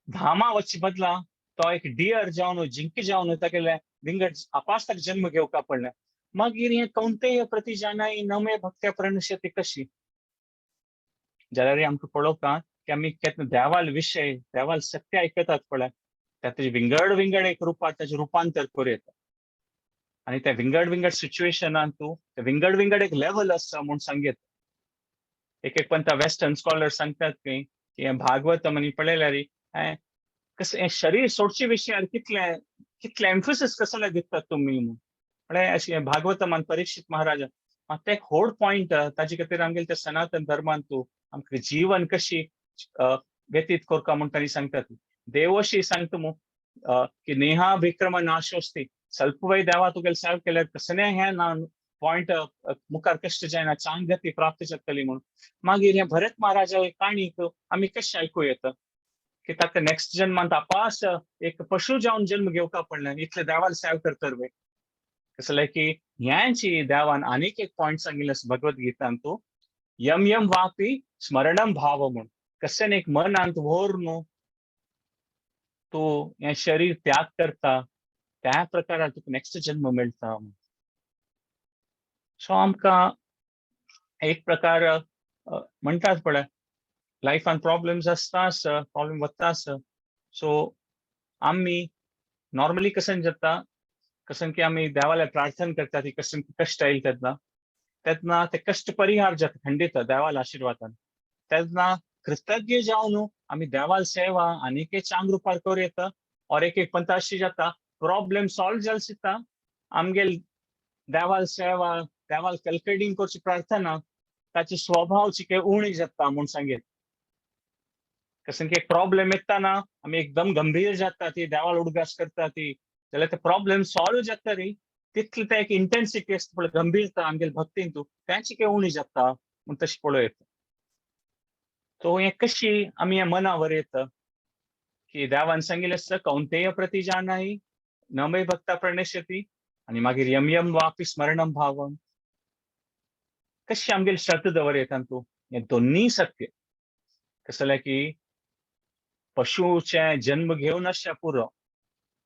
धामा वचचे बदला तो एक डियर जावन जिंके जावन तागेले विंगड आपास ताका जन्म घेवका पडलें. मागीर हें कौंतेय प्रतिजानाई नमे भक्त्या प्रणश्यति कशी. जाल्यार आमकां पळोवपाक की आमी केन्ना देवाल विशय देवाल सत्य आयकतात पळय, ताचे विंगड विंगड एक रुपार ताचें रुपांतर करूं येता. आनी त्या विंगड विंगड सिच्युएशनान तूं विंगड विंगड एक लेवल आसा म्हूण सांगीत. एक पंत वेस्टर्न स्कॉलर सांगतात की भागवतम आनी पळयल्यार कसं शरीर सोडचे विशयार कितले एम्फसिस कसले दितात तुमी म्हूण. म्हळ्यार अशें भागवतमान परीक्षित महाराज मात एक व्हड पॉयंट ताजे खातीर आमगेले त्या सनातन धर्मान तूं आमकां जीवन कशी व्यतीत करता म्हूण तांणी सांगतात. देवशी सांगता मू की नेहा विक्रम नाशोस्ती. ಸ್ವಲ್ಪ वय देवा तुगेले सेव केल्यार कसले हें ना पॉयंट मुखार कश्ट जायना, चांग गती प्राप्त जातली म्हूण. मागीर हें भरत महाराजा काणीक आमी कशें आयकूं येता की ताका नेक्स्ट जन्मांत आपास एक पशु जावन जन्म घेवका पडलें इतले देवाल सेव करतर वे. कसले की ह्यांची देवान आनीक एक पॉयंट सांगिल्लें भगवद्गीतान तूं यम यम वापी स्मरणम भाव म्हूण. कशें एक मनांत व्हरून तूं हें शरीर त्याग करता त्या प्रकारान तुका नेक्स्ट जन्म मेळटा. सो आमकां एक प्रकार म्हणटात पळय लायफान प्रॉब्लेम्स आसताच, प्रॉब्लेम वताच. सो आमी नॉर्मली कसन जाता कसन की आमी देवाला प्रार्थना करता की कसन कष्ट येईल तेन्ना ते कष्ट परिहार जाता खंडित देवाल आशिर्वादान. तेन्ना कृतज्ञ जावन आमी देवाल सेवा आनीक एक चांग रुपार करूं येता. और एक पंत अशी जाता प्रॉब्लेम सॉल्व जाल सिता आमगेल देवाल सेवा देवाल कलकडिंग करची प्रार्थना ताची स्वभाव चिके उणी जाता म्हूण सांगीत. कसन की एक प्रॉब्लेम येताना आमी एकदम गंभीर जाता ती देवाल उडगास करता ती जाल्यार ते प्रॉब्लेम सॉल्व जाता री तितली ते एक इंटेन्सिटी आसता पळय गंभीरता आमगेल भक्तीन तूं तें चिके उणी जाता म्हूण तशें पळयत. सो हें कशी आमी हें मनावर येता की देवान सांगिल्लें आसता कौंतेय प्रतिजानाही न मे भक्ता प्रणश्यति आनी मागीर यम यम वापी स्मरणम भावम. कशी आमगेली श्रद्धा दवरयता तूं हें दोन्ही सत्य. कसलें की पशुचे जन्म घेवन अशें पुरो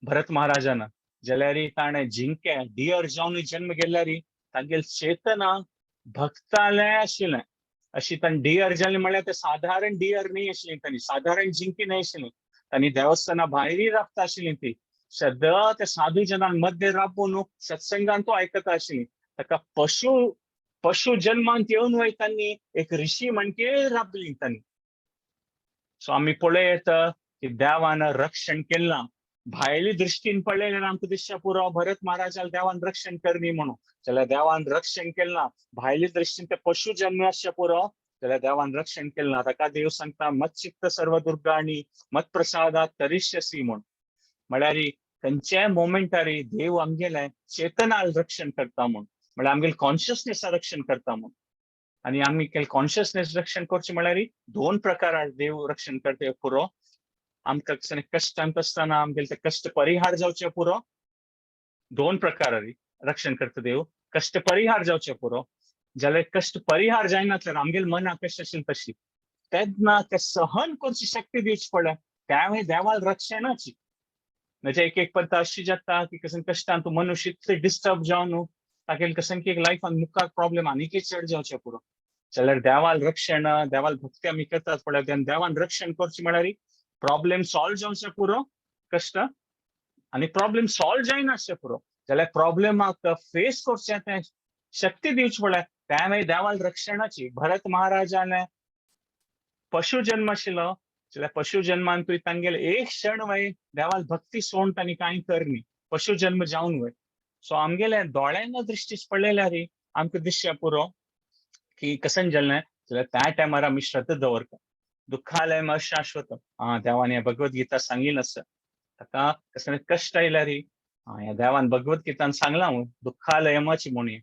भरत महाराजान जाल्यार ताणें जिंके डियर जावन जन्म घेतल्यार तांगेल चेतना भक्ताले आशिल्लें. अशी ताणें डियर जालें म्हळ्यार ते साधारण डियर न्ही आशिल्लीं, तांणी साधारण जिंकी न्ही आशिल्लीं. तांणी देवस्थाना भायरी राबता आशिल्लीं ती सदां त्या साधू जनांक मध्य राबून सत्संगान तो आयकता आशिल्लीं. ताका पशु जन्मांत येवन वयतानी एक ऋषी म्हणके राबलीं तांणी. सो आमी पळयत की देवान रक्षण केलां. भायली दृश्टीन पळयल्यार आमकां दिसता पुरो भरत महाराजाल देवान रक्षण करनी म्हणून, जाल्यार देवान रक्षण केलां. भायली दृश्टीन ते पशु जन्म आसचे पुरो जाल्यार देवान रक्षण केलां. ताका देव सांगता मत चित्त सर्व दुर्गाणी मत प्रसादात तरिष्यसी म्हूण. म्हळ्यार खंयच्याय मोमेंटार देव आमगेलें चेतनाल रक्षण करता म्हूण, म्हळ्यार आमगेलें कॉन्शियसनेसा रक्षण करता म्हूण. आनी आमी कॉन्शियसनेस रक्षण करचें म्हळ्यार दोन प्रकारार देव रक्षण करता पुरो. आमकां कश्टांत आसतना आमगेले ते कश्ट परिहार जावचे पुरो दोन प्रकारार रक्षण करता देव. कश्ट परिहार जावचे पुरो जाल्यार कश्ट परिहार जायना जाल्यार आमगेले मनां कशी आशिल्ली तशी तेन्ना ते सहन करची शक्ती दिवची पडल्या त्यावेळी देवाल रक्षणाची म्हणजे एक एक पंत अशी जाता की कसन कष्टान तू मनुष्य इतले डिस्टर्ब जावन ताके कसन की लायफान मुखार प्रॉब्लेम आनीक चड जावचे पुरो जाल्यार देवाल रक्षण देवाल भक्ती आमी करतात पळय देवान रक्षण करचे म्हळ्यार प्रॉब्लेम सॉल्व जावचे पुरो कष्ट आणि प्रॉब्लेम सॉल्व जायनासचे पुरो जाल्यार प्रॉब्लेमाक फेस करचे ते शक्ती दिवची पडल्या त्यावेळी देवाल रक्षणाची भरत महाराजाने पशु जन्म आशिल्लो जाल्यार पशु जन्मान तुवें तांगेले एक क्षण वय देवाल भक्ती सोडून तांणी कांय करनी पशु जन्म जावन वय सो आमगेले दोळ्यान दृश्टीच पडलेल्या रे आमकां दिसचे पुरो की कसन जालें जाल्यार त्या टायमार आमी श्रद्धा दवरता दुःखालय शाश्वत देवान भगवद्गीता सांगिल्लें आसा ताका कसले कष्ट आयल्यार ह्या देवान भगवद्गीतान सांगलां दुःखालयमाची म्हणून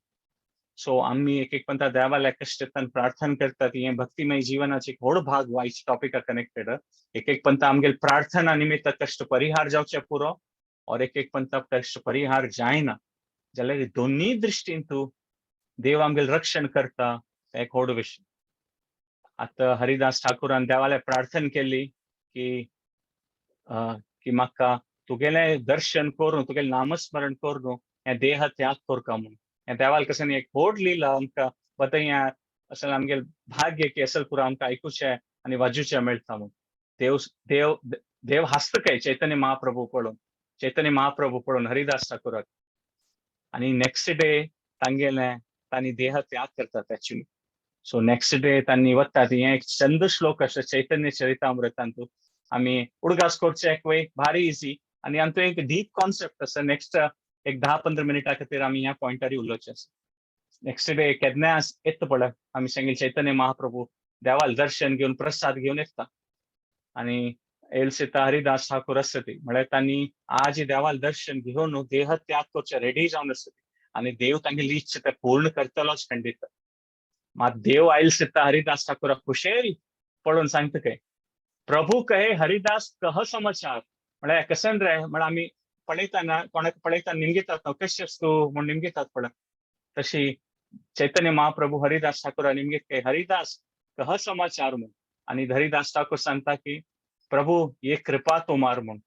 सो आम्ही एक एक पंता देवाल्या कष्टान प्रार्थना करतात हे भक्तिमय जीवनाचे व्हड भाग वायच टॉपिका कनेक्टेड एक एक पंता आमगेल प्रार्थना निमित्त कष्ट परिहार जावचे पुरो और एक एक पंता कष्ट परिहार जायना जाल्यार दोन्ही दृष्टीन तू देव आमगेल रक्षण करता एक व्हड विषय आता हरिदास ठाकुरान देवाल्या प्रार्थना केली की म्हाका तुगेले दर्शन करून तुगेले नामस्मरण करून हे देह त्याग करता म्हणून देवाल कसन एक व्हड लीला आमकां बताया असल आमगेल भाग्य की असल पुरो आमकां आयकुचे आनी वाजूचे मेळटा म्हणून देव देव देव हासता चैतन्य महाप्रभू पळोवन हरिदास ठाकुराक आनी नेक्स्ट डे तांगेले तांणी देह त्याग करतात एक्चुअली सो नेक्स्ट डे तांणी वतात हे एक चंद श्लोक अशे चैतन्य चरितामृतान तू आमी उडगास करचे एक वे भारी इजी आनी आमचो एक डीप कॉन्सेप्ट आसा नेक्स्ट एक 10-15 मिनिटां खातीर आमी ह्या पॉइंटार उलोवचे नेक्स्ट डे केन्ना येता पळय आमी सांगिल्लें चैतन्य महाप्रभू देवाल दर्शन घेवन प्रसाद घेवन येता आनी एलसिता हरिदास ठाकूर आसा ती म्हळ्यार तांणी आज देवाल दर्शन घेवन देह त्याग करचे रेडी जावन आसा आनी देव तांगेली इच्छा ते पूर्ण करतलोच खंडीत मात देव आयलसिता हरिदास ठाकुराक खुशेल पळोवन सांगता काय प्रभू कहे हरिदास कह समाचार म्हळ्यार कसन रे म्हळ्यार आमी पळयतना कोणाक पळयतना निमगेतात कशें तूं म्हूण निमगेतात पळय तशी चैतन्य महाप्रभू हरिदास ठाकुरा निमगेत काय हरिदास कह समाचार म्हूण आनी हरिदास ठाकूर सांगता की प्रभू ये कृपा तोमार म्हूण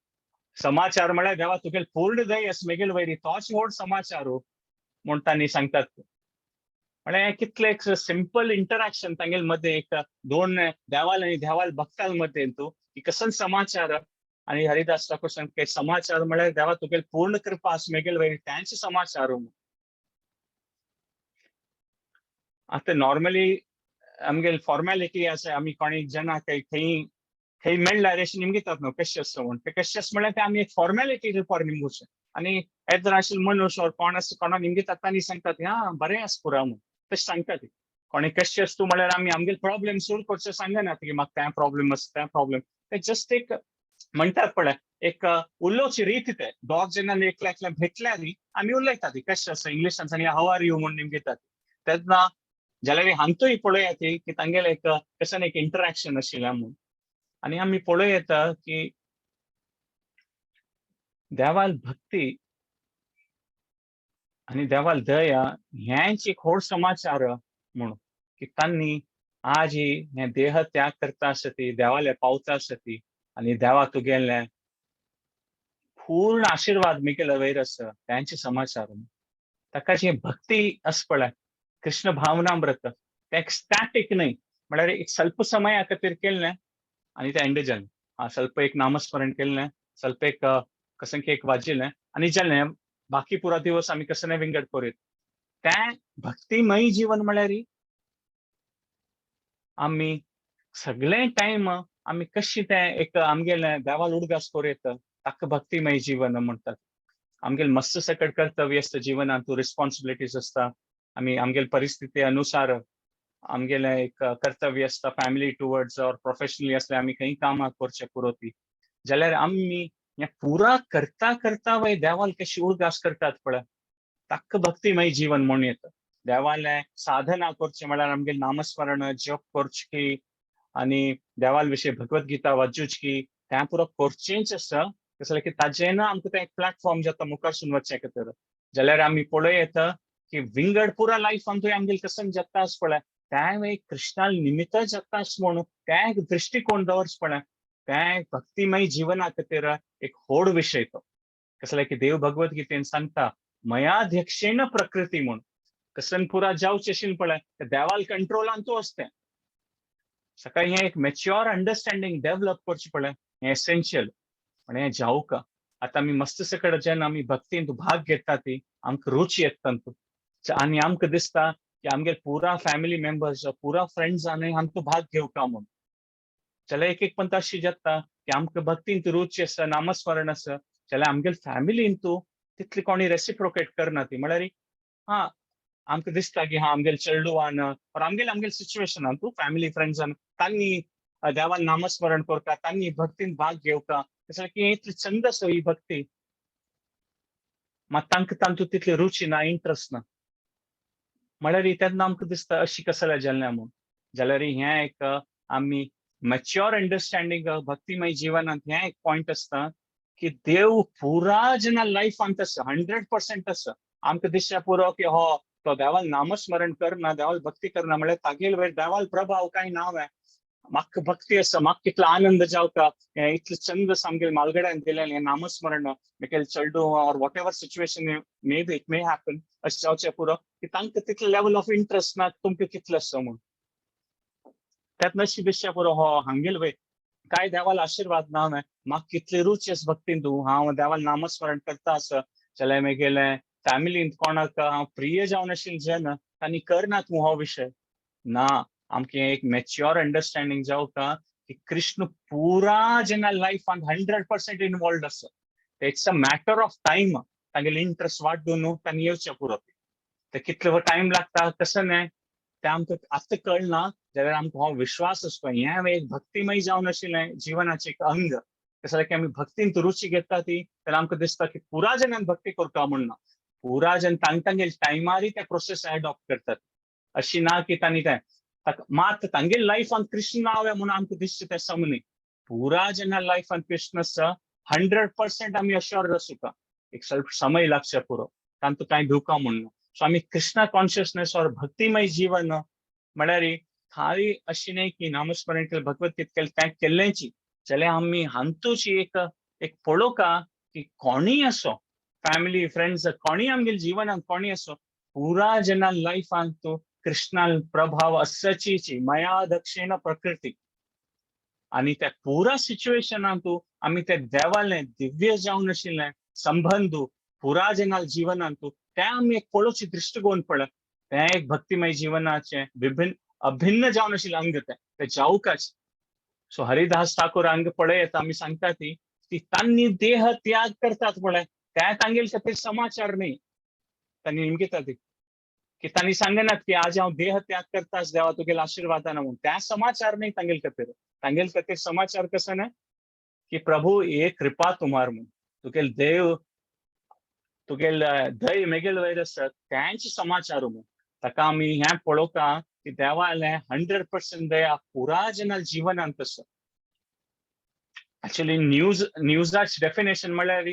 समाचार म्हळ्यार देवा तुगेल पूर्ण दय आसा मेगेल वयरी तोच व्हड समाचार म्हूण तांणी सांगतात म्हळ्यार कितले एक सिंपल इंटरॅक्शन तांगेल मध्ये एक दोन देवाल आनी देवाल भक्ताल मध्ये तू की कसन समाचार आणि हरिदास ठाकूर सांगता समाचार म्हळ्यार देवा तुगेल पूर्ण कृपा आसा मेगेल वयरी तेंचे समाचार आता नॉर्मली आमगेल फॉर्मॅलिटी आसा आमी कोणी जना खंय खंय मेळ्ळ्यार अशें निमगेतात न्हू कशें आसा म्हूण ते कशें आसा म्हळ्यार ते आमी एक फॉर्मॅलिटी रिपोर निमगुचे आनी येदर आशिल्लो मनुष्य कोण आसा कोणा निमगेतात तांणी सांगतात हा बरें आसा पुरो म्हूण तशें सांगतात कोणी कशें आसा तूं म्हळ्यार आमी आमगेल प्रॉब्लेम सोल्व करचें सांगना की म्हाका तें प्रॉब्लेम आसा तें प्रॉब्लेम ते जस्ट एक म्हणटात पळय एक उलोवची रीत ते दोग जेन्ना एकल्या एकल्या भेटल्यार आमी उलयतात कशें आसा इंग्लिशान सांगया हाव आर यू म्हूण निमगेतात तेन्ना जाल्यार हांगतूय पळयात की तांगेले एक कसन एक इंटरॅक्शन आशिल्लें म्हूण आनी आमी पळयता की देवाल भक्ती आनी देवाल दया ह्यांच एक व्हड समाचार म्हूण की तांणी आज हे देह त्याग करता आसती देवाले पावता आसती आनी देवा तुगेले पूर्ण आशीर्वाद मेगेले वयर आसा तेंचे समाचार ताका जी भक्ती आसा पळय कृष्ण भावनामृत ते एक स्टॅटीक न्हय म्हळ्यार एक ಸ್ವಲ್ಪ ಸಮಯ खातीर केल्लें आनी ते एंड जालें ಸ್ವಲ್ಪ एक नामस्मरण केल्लें ಸ್ವಲ್ಪ एक कसन एक वाजिल्लें आनी जालें बाकी पुरो दिवस आमी कसले विंगड करीत तें भक्तिमय जीवन म्हळ्यार आमी सगळे टायम आमी कशें तें एक आमगेलें देवाल उडगास करीत ताका भक्तिमय जीवन म्हणटात आमगेल मस्त सकट कर्तव्य आसता जिवनांत तूं रिस्पॉन्सिबिलिटीज आसता आमी आमगेल परिस्थिती अनुसार आमगेलें एक कर्तव्य आसता फॅमिली टुवर्ड्स ऑर प्रोफेशनली आसल्यार आमी खंय कामां करचे पुरो ती जाल्यार आमी हे पुरा करता करता वय देवाल कशी उडगास करतात पळय ताका भक्तिमय जीवन म्हूण येता देवाले साधना करचे म्हळ्यार आमगेल नामस्मरण जप करची आनी देवाल विशीं भगवद्गीता वाचूची तें पुरो करचेंच आसा कसलें की ताजें आमकां तें एक प्लॅटफॉर्म जाता मुखार सून वचचे खातीर जाल्यार आमी पळयता की विंगड पुरा लायफ आमगेल कसन जाता आसा पळय त्या एक कृष्णाल निमित्त जगतास म्हणून त्या एक दृष्टिकोन दवरसपण त्या भक्तिमय जीवना खातीर एक व्हड विषय तो. कसले की देव भगवद्गीतेन सांगता मयाध्यक्षेण प्रकृती म्हणून कसन पुरा जावचे आशिल्लें पळय देवाल कंट्रोलान तूं असतें. सकाळी हे एक मॅच्युअर अंडरस्टँडिंग डेव्हलप करचें पळय हें एसेन्शियल. पण हें जावंक आतां आमी मस्त सकट जेन्ना आमी भक्तींत भाग घेता ती आमकां रुची येता तातूंत. आनी आमकां दिसता की आमगे पुरा फॅमिली मेंबर्स पुरा फ्रेंड्स आनी आमकां भाग घेवका म्हणून. जाल्यार एक पंत अशी जाता की आमकां भक्तींत रुची आसा नामस्मरण आसा जाल्यार आमगे फॅमिलीन तूं तितली कोणी रेसिप्रोकेट करना ती. म्हळ्यार हा आमकां दिसता की हा आमगेले चेडूआन और आमगेले सिच्युएशनान तूं फॅमिली फ्रेंड्सान तांणी देवान नामस्मरण करता तांणी भक्तींत भाग घेवका तशें की इतली चंद आसा ही भक्ती मात तांकां तातूंत तितली रुची ना इंट्रस्ट ना. म्हळ्यार तेन्ना आमकां दिसता अशी कशें जालें म्हणून. जाल्यार हें एक आमी मॅच्युअर अंडरस्टँडिंग भक्तिमय जीवनांत हें एक पॉयंट आसता की देव पुरा जेन्ना लायफांत आसा 100% आसा आमकां दिसता पुरो की हो तो देवाल नामस्मरण करना देवाल भक्ती करना म्हळ्यार तागेले वयर देवाल प्रभाव काय ना हांवें म्हाका भक्ती आसा म्हाका कितलो आनंद जावता हें इतलें चंद आसा आमगे मालगड्यान दिलेलें हें नामस्मरण म्हगेलें चेडू और what ever situation may be it may happen अशें जावचें पुरो की तांकां तितलें लेवल ऑफ इंट्रस्ट ना तुमकां कितलो आसा म्हूण. त्यात नशीब दिसचें पुरो हो हांगेले वयर काय देवाल आशीर्वाद ना हांवें म्हाका कितली रुची आसा भक्तीन तूं हांव देवाल नामस्मरण करता आसा जाल्यार म्हगेले फॅमिलींत कोणाक हांव प्रिय जावन आशिल्लें जन तांणी करनात म्हूण हो विशय ना. आमकां एक मॅच्युअर अंडरस्टँडिंग जावता की कृष्ण पुरा जेन्ना लायफान 100% इन्वॉल्वड आसा it's a matter of time तांगेले इंट्रस्ट वाडून तांणी येवचें पुरो ते कितलो टायम लागता तसं न्हय तें आमकां आतां कळना जाल्यार आमकां हो विश्वास आसता हें एक भक्तिमय जावन आशिल्लें जिवनाचें एक अंग. कसलें की आमी भक्तींत रुची घेता ती जाल्यार आमकां दिसता की पुरा जनान भक्ती करता म्हूण ना पुरा जन तांगेले टायमार ते प्रोसेस एडॉप्ट करतात. अशी ना की तांणी तें मात तांगेले लायफान कृष्ण नाव आहे म्हणून आमकां दिसचें तें समनी पुरा जेन्ना लायफान कृष्ण आसा 100% आमी अश्योर्ड आसूं एक स्वल्प समय लागचें पुरो तांतूं कांय धोका म्हणून. सो आमी कृष्णा कॉन्शियसनेस और भक्तिमय जीवन म्हळ्यार खाली अशी न्हय की नामस्मरण केलें भगवद्गीत केलें तें केल्लेंची जाल्यार आमी हांतूची एक पळोवका की कोणीय आसो फॅमिली फ्रेंड्स कोणीय आमगेल्या जिवनांत कोणीय आसो पुरा जेन्ना लायफान तूं कृष्णाल प्रभाव असची मया दक्षिण प्रकृती आणि त्या पुरा सिच्युएशनान तूं आमी ते देवालें दिव्य जावन आशिल्लें संबंध पुरा जेन्ना जिवनांत तूं तें आमी एक पळोवची दृश्टिकोन पळय तें एक भक्तिमय जीवनाचें विभिन्न अभिन्न जावन आशिल्लें अंग तें जावकाच. सो हरिदास ठाकूर हांगा पळयत आमी सांगता ती तांणी देह त्याग करतात पळय ते तांगेले खातीर समाचार न्ही तांणी निमगिता ती की तांणी सांगनात की आज हांव देह त्याग करतास देवा तुगेले आशिर्वादान म्हणून त्या समाचार न्ही तांगेले खातीर समाचार कसो न्हय की प्रभु ये कृपा तुमार म्हणून तुगेले देव तुगेले दय मेगेले वयर आसत त्यांचे समाचार म्हणून ताका आमी हें पळोवता की देवालें 100% दया पुरा जेन्ना जिवनांत आसा. एक्चुअली न्यूजाची डेफिनेशन म्हळ्यार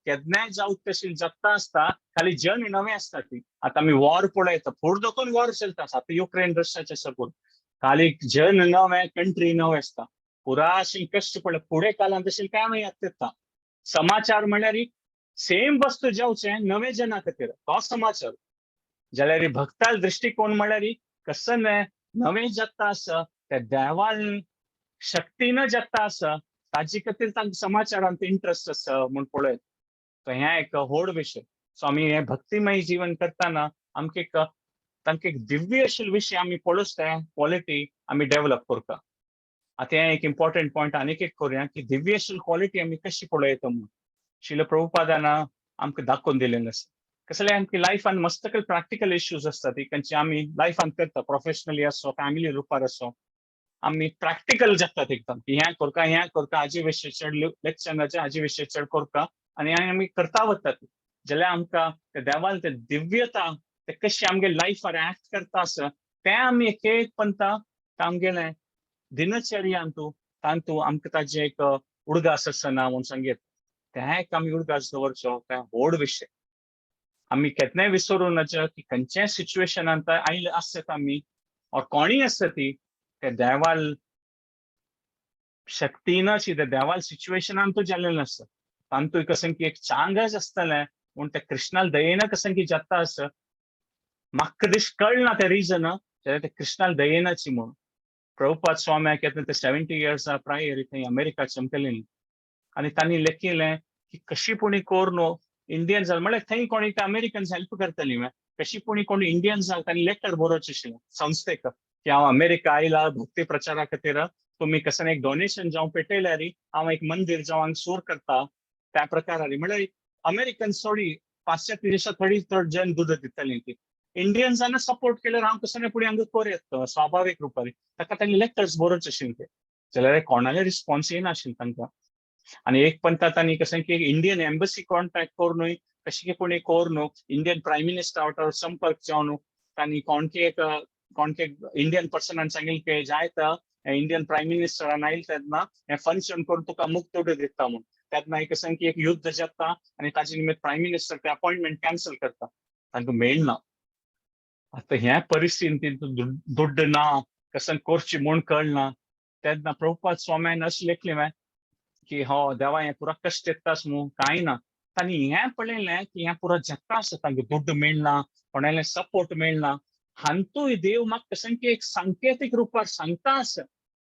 केन्नाय जावं तशी जगता आसता खाली जन नवें आसता ती आतां आमी वॉर पळयता फुडें देखून वॉर चलता आतां युक्रेन रशियाचे सकून खाली जन नवें कंट्री नवें आसता पुरा अशी कश्ट पडले फुडें कालांत तशी काय मागीर येता समाचार म्हळ्यार सेम वस्तू जावचें नवे जना खातीर तो समाचार जाल्यार भक्ताल दृश्टिकोन म्हळ्यार कसं नवें जगता आसा त्या देवान शक्तीन जगता आसा ताजे खातीर तांकां समाचारांत इंट्रस्ट आसा म्हूण पळयत. हें एक व्हड विशय. सो आमी हें भक्तिमय जीवन करतना आमकां तांकां एक दिव्य आशिल्ले विशय आमी पळोवच ते क्वॉलिटी आमी डेव्हलप करता. आतां हें एक इम्पॉर्टंट पॉयंट आनीक एक करुया की दिव्य आशिल्ली क्वॉलिटी आमी कशी पळयता म्हणून श्रील प्रभुपादान आमकां दाखोवन दिलेलें आसा. कसले आमची लायफान मस्तकल प्रॅक्टिकल इश्यूज आसता ती खंयची आमी लायफान करता प्रोफेशनली आसो फॅमिली रुपार आसो आमी प्रॅक्टिकल जातात एकदम की हें करता हाजे विशय चड लेक्चराचे हाजे विशय चड करता आनी आमी करता वतात जाल्यार आमकां ते देवान ते दिव्यता ते कशी आमगे लायफार एक्ट करता आसा तें आमी एक पंता आमगेलें दिनचर्यान तांतू आमकां ताजे एक उडगास आसना म्हूण सांगेत तें एक आमी उडगास दवरचो तें व्हड विशय. आमी केन्नाय विसरूं नज की खंयच्याय सिच्युएशनांत आयले आसत आमी और कोणी आसता ती ते देवाल शक्तीनच ते देवाल सिच्युएशनान तो जाल्लेलो आसता तांतूय कसन की एक चांगच आसतलें म्हूण ते कृष्णाल दयेन कसन की जाता आसा म्हाका दिस कळना ते रिजन जाल्यार ते कृष्णाल दयेनाची म्हूण प्रभुपाद स्वामी केन्ना ते 70 years प्रायर थंय अमेरिका चमकलेली आनी तांणी लेखिल्लें की कशी पुणी कोरनो इंडियन जाल म्हळ्यार थंय कोणी ते अमेरिकन्स हेल्प करतली कशी पुणी कोण इंडियन जाल तांणी लेटर बरोवचें आशिल्लें संस्थेक की हांव अमेरिका आयला भक्ती प्रचारा खातीर तुम्ही कसन एक डोनेशन जावं पेटयल्यार हांव एक मंदिर जावं हांगा सूर करता त्या प्रकारारी म्हळ्यार अमेरिकन्स थोडी पाश्चात्य देशां थोडी चड जन दूद दितली ती इंडियन्सांना सपोर्ट केल्यार हांव कसं पुढे हांगा कोरयत स्वाभाविक रुपान ताका तांणी लेटर्स बरोवचे आशिल्ले ते जाल्यार कोणाले रिस्पॉन्स येनाशिल्ले तांकां आनी एक पंथात तांणी कशें की इंडियन एम्बसी कॉन्टॅक्ट करूनय कशें पुणे कोरनो इंडियन प्रायम मिनिस्टर वांगडा संपर्क जावन तांणी कोणके इंडियन पर्सनान सांगिल्लें की जायत इंडियन प्रायम मिनिस्टरान आयले तेन्ना हे फंक्शन करून तुका मुक्त उडो दिता म्हूण तेन्ना कशें की एक युद्ध जाता आनी ताजे निमित्त प्रायम मिनिस्टर ते अपॉइंटमेंट कॅन्सल करता तांकां मेळना आता ह्या परिस्थितीत दुड्ड ना कसन कोरची म्हूण कळना तेन्ना प्रभुपाद स्वाम्यान अशें लेखलें की हो देवा हें पुरा कश्ट येतास मू कांय ना तांणी हें पळयलें की हें पुरो जगता आसा तांकां दुड्ड मेळना कोणालें सपोर्ट मेळना हांतूय देव म्हाका कशें की एक सांकेतीक रुपार सांगता आसा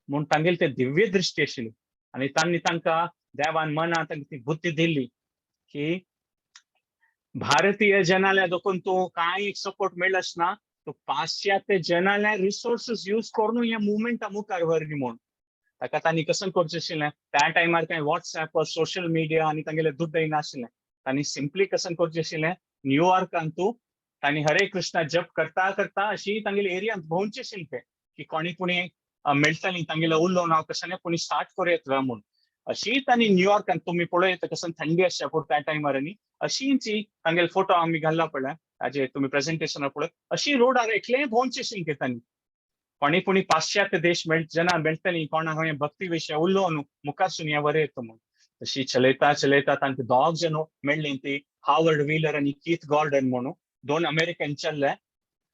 म्हूण तांगेली ते दिव्य दृश्टी आशिल्ली आनी तांणी तांकां देवान मनां तांकां ती बुद्धी दिल्ली की भारतीय जनाल्या देखून तूं कांय सपोर्ट मेळ्ळास ना तूं पाश्चात्य जनाल्या रिसोर्सीस यूज करून हे मुवमेंटा मुखार व्हरली म्हूण ताका तांणी कसन करचें आशिल्लें त्या टायमार कांय व्हॉट्सएप सोशल मिडिया आनी तांगेलें दुड्ड येनाशिल्लें तांणी सिंपली कसन करचें आशिल्लें न्यूयॉर्कान तूं तांणी हरे कृष्णा जप करता करता अशी तांगेले एरियांत भोंवचें आशिल्लें तें की कोणी पुणी मेळटलीं तांगेलें उलोवन हांव कशें पुणी स्टार्ट करूं येता म्हूण अशी तांणी न्यूयॉर्कान तुमी पळयत कसन थंडी आसच्या पूण त्या टायमार न्ही अशीच तांगेले फोटो आमी घाल्ला पळय ताजे तुमी प्रेझेंटेशनार पळय अशी रोडार एकलें भोंवचें आशिल्लें तांणी कोणी पुणी पाश्चात्य देश जना मेळटलीं कोणाक हांवें भक्ती विशय उलोवन मुखारसून हें बरयत म्हूण अशी चलयता चलयता तांकां दोग जण मेळ्ळीं ती हावर्ड व्हिलर आनी कीथ गॉर्डन म्हणून दोन अमेरिकन चल्ले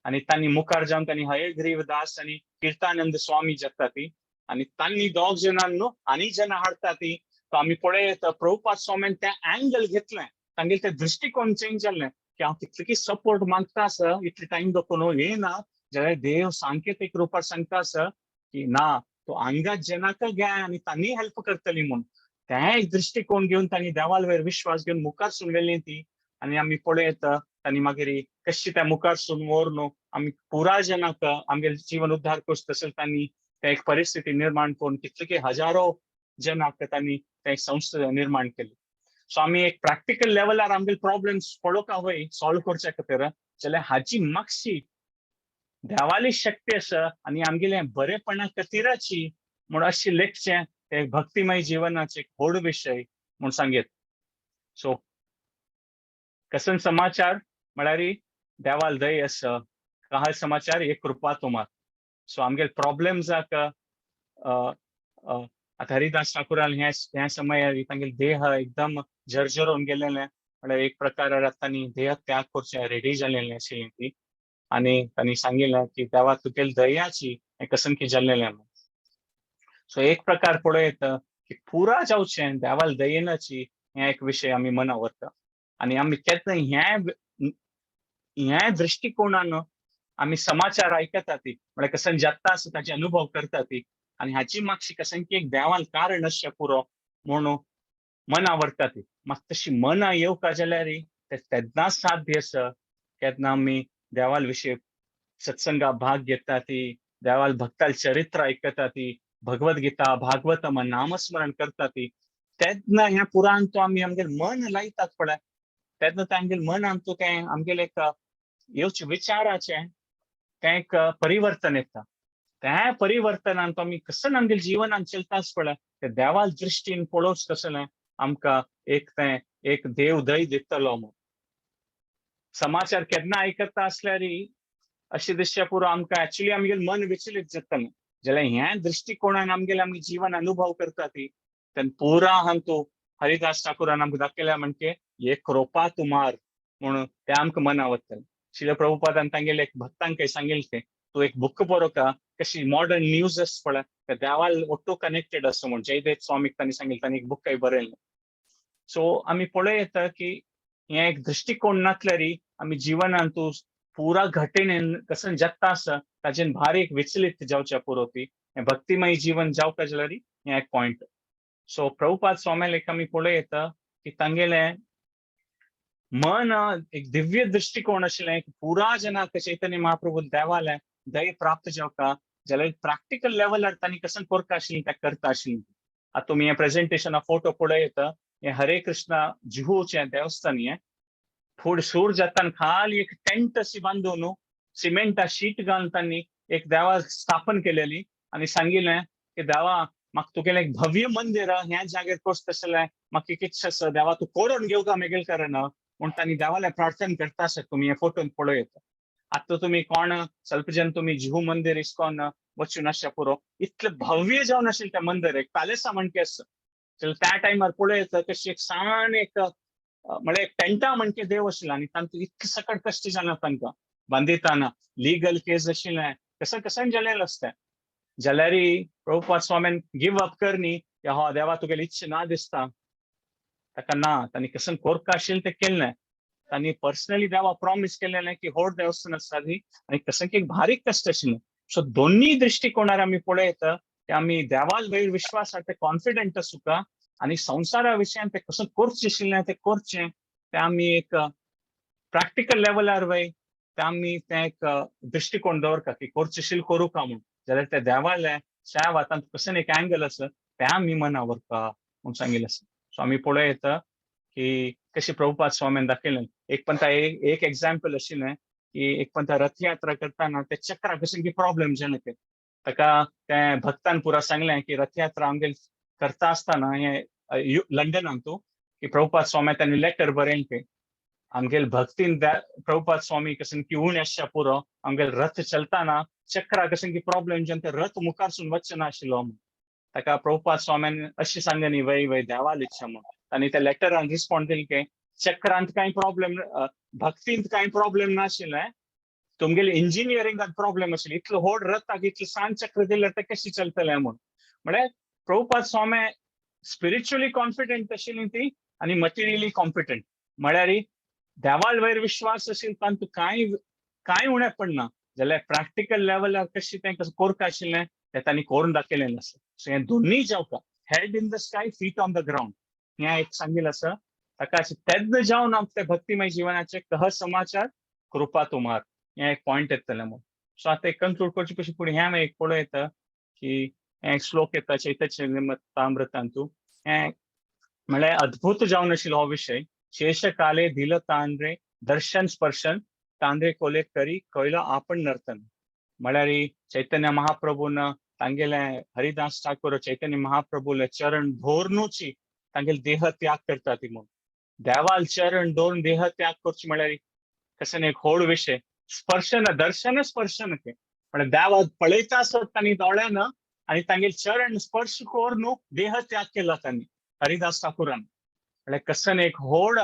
आनी तांणी मुखार जावन तांणी हयग्रीव दास आनी कीर्तानंद स्वामी जगता ती आनी तांणी दोग जणांन न्हू आनी जन हाडटा ती आमी पळयत प्रभुपाद स्वाम्यान तें एंगल घेतलें तांगेलें तें दृश्टिकोन चेंज जाल्लें की हांव कितलें सपोर्ट मागता आसा इतले टायम देखून येना जाल्यार देव सांकेतीक रुपार सांगता आसा की ना तो हांगाच जनाक घे आनी तांणी हेल्प करतली म्हूण तें एक दृश्टिकोन घेवन तांणी देवाल वयर विश्वास घेवन मुखार सून गेलीं ती आनी आमी पळयत तांणी मागीर कशी त्या मुखार सून व्हरून आमी पुराय जनाक आमगेलें जीवन उद्धार करचें तशें तांणी ते एक परिस्थिती निर्माण करून कितले हजारो जनाक तांणी ते एक संस्था निर्माण केली सो आमी एक प्रॅक्टिकल लेवलार आमगेले प्रॉब्लेम्स पळोवंक हवय सॉल्व करचे खातीर जाल्यार हाची मागची देवाली शक्ती आसा आनी आमगेले बरेपणा खातीराची म्हूण अशें लेखचें ते भक्तिमय जिवनाचे एक व्हड विशय म्हूण सांगेत सो कसन समाचार म्हळ्यार देवाल दय आसा काहल समाचार एक कृपा तुमार सो आमगेले प्रॉब्लेम्साक आता हरिदास ठाकुरान ह्या समयार तांगेले देह एकदम जर्जरोवन गेलेले म्हळ्यार एक प्रकारान तांणी देह त्याग करचे रेडी जाल्लेले आशिल्ली ती आनी तांणी सांगिल्लें की देवा तुगेले दयाची हें कसन की जाल्लेलें सो एक प्रकार पळयत की पुरा जावचें देवाल दयेनाची हें एक विशय आमी मनां व्हरता आनी आमी केन्ना ह्या दृश्टिकोनान आमी समाचार आयकता ती म्हळ्यार कसन जाता आसा ताचे अनुभव करता ती आनी हाची मागची कसन की एक देवाल कारण आसचें पुरो म्हूण मनां व्हरता ती म्हाका तशी मनां येवका जाल्यार तेन्नाच साध्य आसा केन्ना आमी देवाल विशय सत्संगा भाग घेता ती देवाल भक्ताल चरित्र आयकता ती भगवद्गीता भागवतम नामस्मरण करता ती तेन्ना ह्या पुराण तो आमी आमगेलें मन लायतात पळय तेन्ना तांगेलें मन आमचो तें आमगेलें एक येवचे विचाराचें तें एक परिवर्तन येता त्या परिवर्तनान तो आमी कसन आमगेल्या जिवनान चलतास पळय ते देवाल दृश्टीन पळोवच कसलें आमकां एक देव दय दितलो म्हूण समाचार केन्ना आयकता आसल्यार अशें दिसचें पुरो आमकां एक्चुअली आमगेलें मन विचलीत जातलें जाल्यार ह्या दृश्टिकोणान आमगेलें जीवन अनुभव करता ती तेन्ना पुरा हांतू हरिदास ठाकुरान आमकां दाखयल्या म्हणजे हे कृपा तुमार म्हूण तें आमकां मनां वतलें श्रील प्रभुपादान तांगेले एक भक्तांक सांगिल्लें तू एक बुक बरो का कशी मॉडर्न न्यूज पळय त्या देवाल ओट्टू कनेक्टेड असं म्हणून जयदेव स्वामीक त्यांनी सांगितलं त्यांनी एक बुक काही बरयलें. सो आम्ही पळय येता की हे एक दृष्टिकोनातल्यारी आम्ही जीवनांतू पुरा घटेन कसं जगता आसा ताजेन भार एक विचलित जावच्या पुरोती भक्तिमय जीवन जावका जाल्यार हे एक पॉइंट. सो प्रभुपाद स्वामी एक आम्ही पळय येता की तांगेले मन एक दिव्य दृष्टिकोन आशिल्लें पुरा जनाक चैतन्य महाप्रभू देवाले दय प्राप्त जावका जाल्यार प्रॅक्टिकल लेवलार तांणी कसं करता आशिल्लीं ते करता आशिल्लीं. आता तुम्ही हे प्रेझेंटेशन फोटो पळय येता हे हरे कृष्णा जुहूचे देवस्थान हे थोडे सूर जाताना खाली एक टेंट अशी बांधून सिमेंटा शीट घालून त्यांनी एक देवा स्थापन केलेली आणि सांगितलें की देवा म्हाका तुगेलें एक भव्य मंदिर ह्या जागेर कोस्त आसलें म्हाका एक इच्छा आसा देवा तूं करून घेवका मेगेल कारण म्हूण तांणी देवाले प्रार्थना करता आसत. तुम्ही हे फोटोन पळय येता. आता तुम्ही कोण ಸ್ವಲ್ಪ जन तुम्ही जुहू मंदिर इस्कॉन वचून आसच्या पुरो इतले भव्य जावन आशिल्लें तें मंदिर एक पॅलेसा म्हणके आसा. त्या टायमार पळय येता कशी एक सान एक म्हणजे एक टेंटा म्हणके देव आशिल्लो आणि तांकां इतके सकट कश्ट जालें तांकां बांदिताना लीगल केस आशिल्लें कसं कसं जालेलें आसता. जाल्यार प्रभुपाद स्वामीन गिव अप करनी हो देवा तुगेली इच्छा ना दिसता ताका ना तांणी कसं कोरका आशिल्लें तें केल्लें. तांणी पर्सनली देवा प्रॉमिस केलेलें की व्हड देवस्थान आसा ती आनी कसं एक भारी कश्ट आशिल्लें. सो दोन्ही दृष्टिकोनार आमी पळय येता की आमी देवाल वयर विश्वास हाडटा कॉन्फिडंट आसुका आणि संवसारा विशयान ते कसं करचें आशिल्लें ते करचें ते आमी एक प्रॅक्टिकल लेवलार वय ते आमी ते एक दृष्टिकोन दवरता की करचें आशिल्लें करूं का म्हूण जाल्यार ते देवाले त्या वातान कसं एक अँगल आसा ते आमी मना व्हरता म्हूण सांगिल्लें आसा. सो आमी पळय येता की कशी प्रभुपाद स्वामीन दाखयलें एक पंता एक एग्जाम्पल आशिल्लें की एक पंता रथ यात्रा करताना ते चक्रा कसं की प्रॉब्लेम जालें ते ताका ते भक्तान पुरा सांगलें की रथ यात्रा आमगेल करता आसतना हे लंडनान तू की प्रभुपाद स्वामी त्यांनी लेटर बरयलें की आमगेल भक्तीन प्रभुपाद स्वामी कसं की उण आसच्या पुरो आमगेल रथ चलताना चक्रा कसं की प्रॉब्लेम जावन ते रथ मुखारसून वचना आशिल्लो ताका प्रभुपाद स्वामीन अशी सांगनी वय वय देवाल इच्छा म्हूण आनी त्या लेटरान रिस्पॉन्ड दिलें की चक्रांत कांय प्रॉब्लेम भक्तींत कांय प्रॉब्लेम नाशिल्लें तुमगेले इंजिनियरिंगात प्रॉब्लेम आशिल्लो इतलो व्हड रथाक इतलें सान चक्र दिल्यार ते कशें चलतलें म्हूण. म्हळ्यार प्रभुपाद स्वामी स्पिरिच्युअली कॉन्फिडंट आशिल्लीं ती आनी मटेरियली कॉम्पिटंट म्हळ्यार देवाल वयर विश्वास आशिल्लो तांतू कांय उणें पडना जाल्यार प्रॅक्टिकल लेवलार कशें तें कसं करता आशिल्लें तें तांणी करून दाखयलेलें आसा. सो हें दोनूय जावपाक head in the sky feet on the ground हें एक सांगिल्लें आसा. ताका अशें तेज्न जावन आमच्या भक्तिमय जिवनाचे कह समाचार कृपा तुमार हें एक पॉयंट येतलें म्हूण. सो आतां एक कंक्लूड करचे पयलीं फुडें हें एक पळय येता की एक श्लोक येता चैतन्यमृतांतू हें म्हळ्यार अद्भुत जावन आशिल्लो हो विशय शेष काले दिल तांद्रे दर्शन स्पर्शन तांद्रे कोले करी कळलो आपण नर्तन. म्हळ्यार चैतन्य महाप्रभून तांगेले हरिदास ठाकूर चैतन्य महाप्रभूले चरण धोरनूची तांगेले देह त्याग करता ती म्हूण देवाल चरण दवरून देह त्याग करची म्हळ्यार कसं एक व्हड विशय स्पर्शन दर्शन स्पर्शन के म्हळ्यार देवा पळयता आसत तांणी दोळ्यान आनी तांगेले चरण स्पर्श करून देह त्याग केला तांणी हरिदास ठाकुरान म्हळ्यार कसं एक व्हड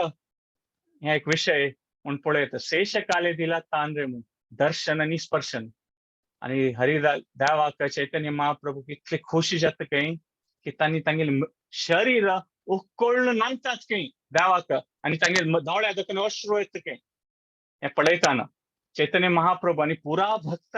हे एक विशय म्हूण पळयता शेष काले दिला तांद्रे म्हूण दर्शन आनी स्पर्शन आनी हरिदास देवाक चैतन्य महाप्रभू इतले खुशी जाता खंय की तांणी तांगेले शरीर उकळून नांगतात खंय देवाक आनी तांगेले दोळ्या देखून अश्रू येता खंय हें पळयताना चैतन्य महाप्रभू आनी पुरा भक्त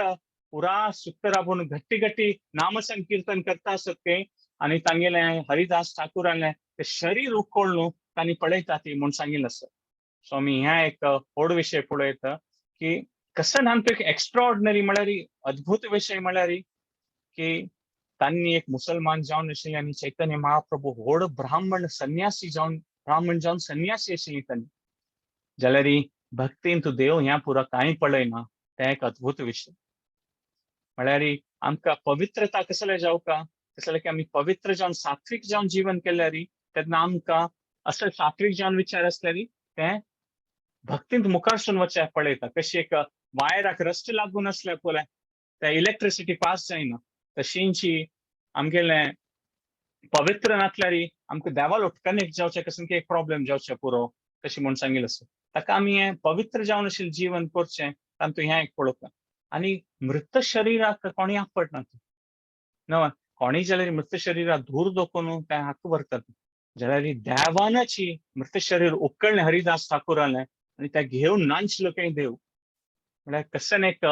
पुरा सुक्त राबून गट्टी गट्टी नाम संकीर्तन करता आसत खंय आनी तांगेले हरिदास ठाकुराले ते शरीर उकळून तांणी पळयता ती म्हूण सांगिल्लें आसा. सो आमी ह्या एक व्हड विशय पळयता की कसं आमकां एक एक्स्ट्राऑर्डिनरी म्हळ्यार अद्भुत विशय म्हळ्यार की तांणी एक मुसलमान जावन आशिल्ले आनी चैतन्य महाप्रभू व्हड ब्राह्मण जावन संन्यासी आशिल्ली तांणी जाल्यार भक्तीन तूं देव ह्या पुरा कांय पळयना तें एक अद्भुत विशय. म्हळ्यार आमकां पवित्रता कसले जावका कसले की आमी पवित्र जावन सात्विक जावन जीवन केल्यार तेन्ना आमकां असले सात्विक जावन विचार आसल्यार तें भक्तींत मुखारसून वचप पळयता कशी एक वायराक रस्ट लागून आसल्या पळय ते इलेक्ट्रिसिटी पास जायना तशींची आमगेले पवित्र नासल्यार आमकां देवाल कनेक्ट जावचें कसं एक प्रॉब्लेम जावचें पुरो तशें म्हूण सांगिल्लें आसा. ताका आमी हें पवित्र जावन आशिल्लें जीवन करचें तांतू हें एक पळोवपाक आणि मृत शरीराक कोणी आपटना नवा कोणी जाल्यार मृत शरीरा दूर दोकोन त्या हक्क बरतात जाल्यार देवानाची मृत शरीर उकळणे हरिदास ठाकुराले आणि त्या घेऊन नांचलो काही देव म्हळ्यार कसन एक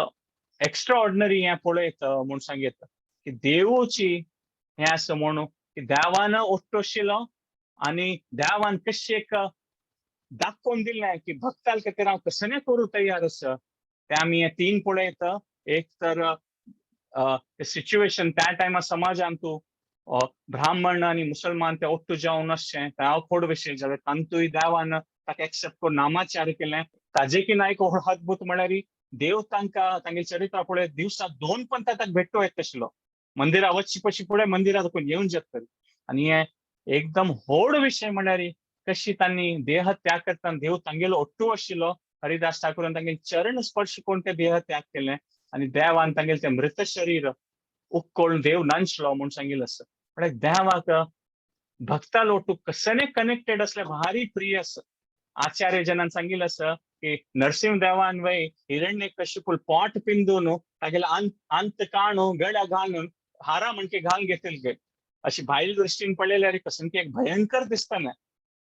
एक्स्ट्रा ऑर्डिनरी हे पळयत म्हूण सांगीत की देवूची हे असं म्हणू की देवान ओट्टोशिलो आणि देवान कशी एक दाखोवन दिलें की भक्ताल खातीर हांव कसले करूं तयार आसा ते आमी हे तीन पळयत एक तर सिच्युएशन त्या टायमा समाजान तूं ब्राह्मण आणि मुसलमान ते ओट्टू जावन आसचें ते हांव खोड विशय जाल्यार तांतूय देवान ताका एक्सेप्ट करून नामाचार्य केलें ताजे की नायक व्हड अद्भुत म्हळ्यार देव तांकां तांगे चरित्र पळय दिवसा 2 पंथ ताका भेटो येत आशिल्लो मंदिरा वचचे पयलीं पुढे मंदिरा देखून येवन जेतले आनी हे एकदम व्हड विशय म्हळ्यार कशी तांणी देह त्याग करतना देव तांगेलो ओट्टू आशिल्लो हरिदास ठाकुरान तांगे चरण स्पर्श करून ते देह त्याग केलें आणि देवान तांगेलें तें मृत शरीर उक्कोळून देव नांचलो म्हूण सांगिल्लें आसा म्हळ्यार देवाक भक्ता लोटू कसने कनेक्टेड असले भारी प्रिय आसा आचार्य जनान सांगिल्लें आसा की नरसिंह देवान वय हिरण्य कश्यपूल पोट पिंदून तागेले अंत काणू गळ्या घालून हारा म्हणके घाल घेतले गे अशी भायल दृश्टीन पळयल्यार कसन की एक भयंकर दिसतना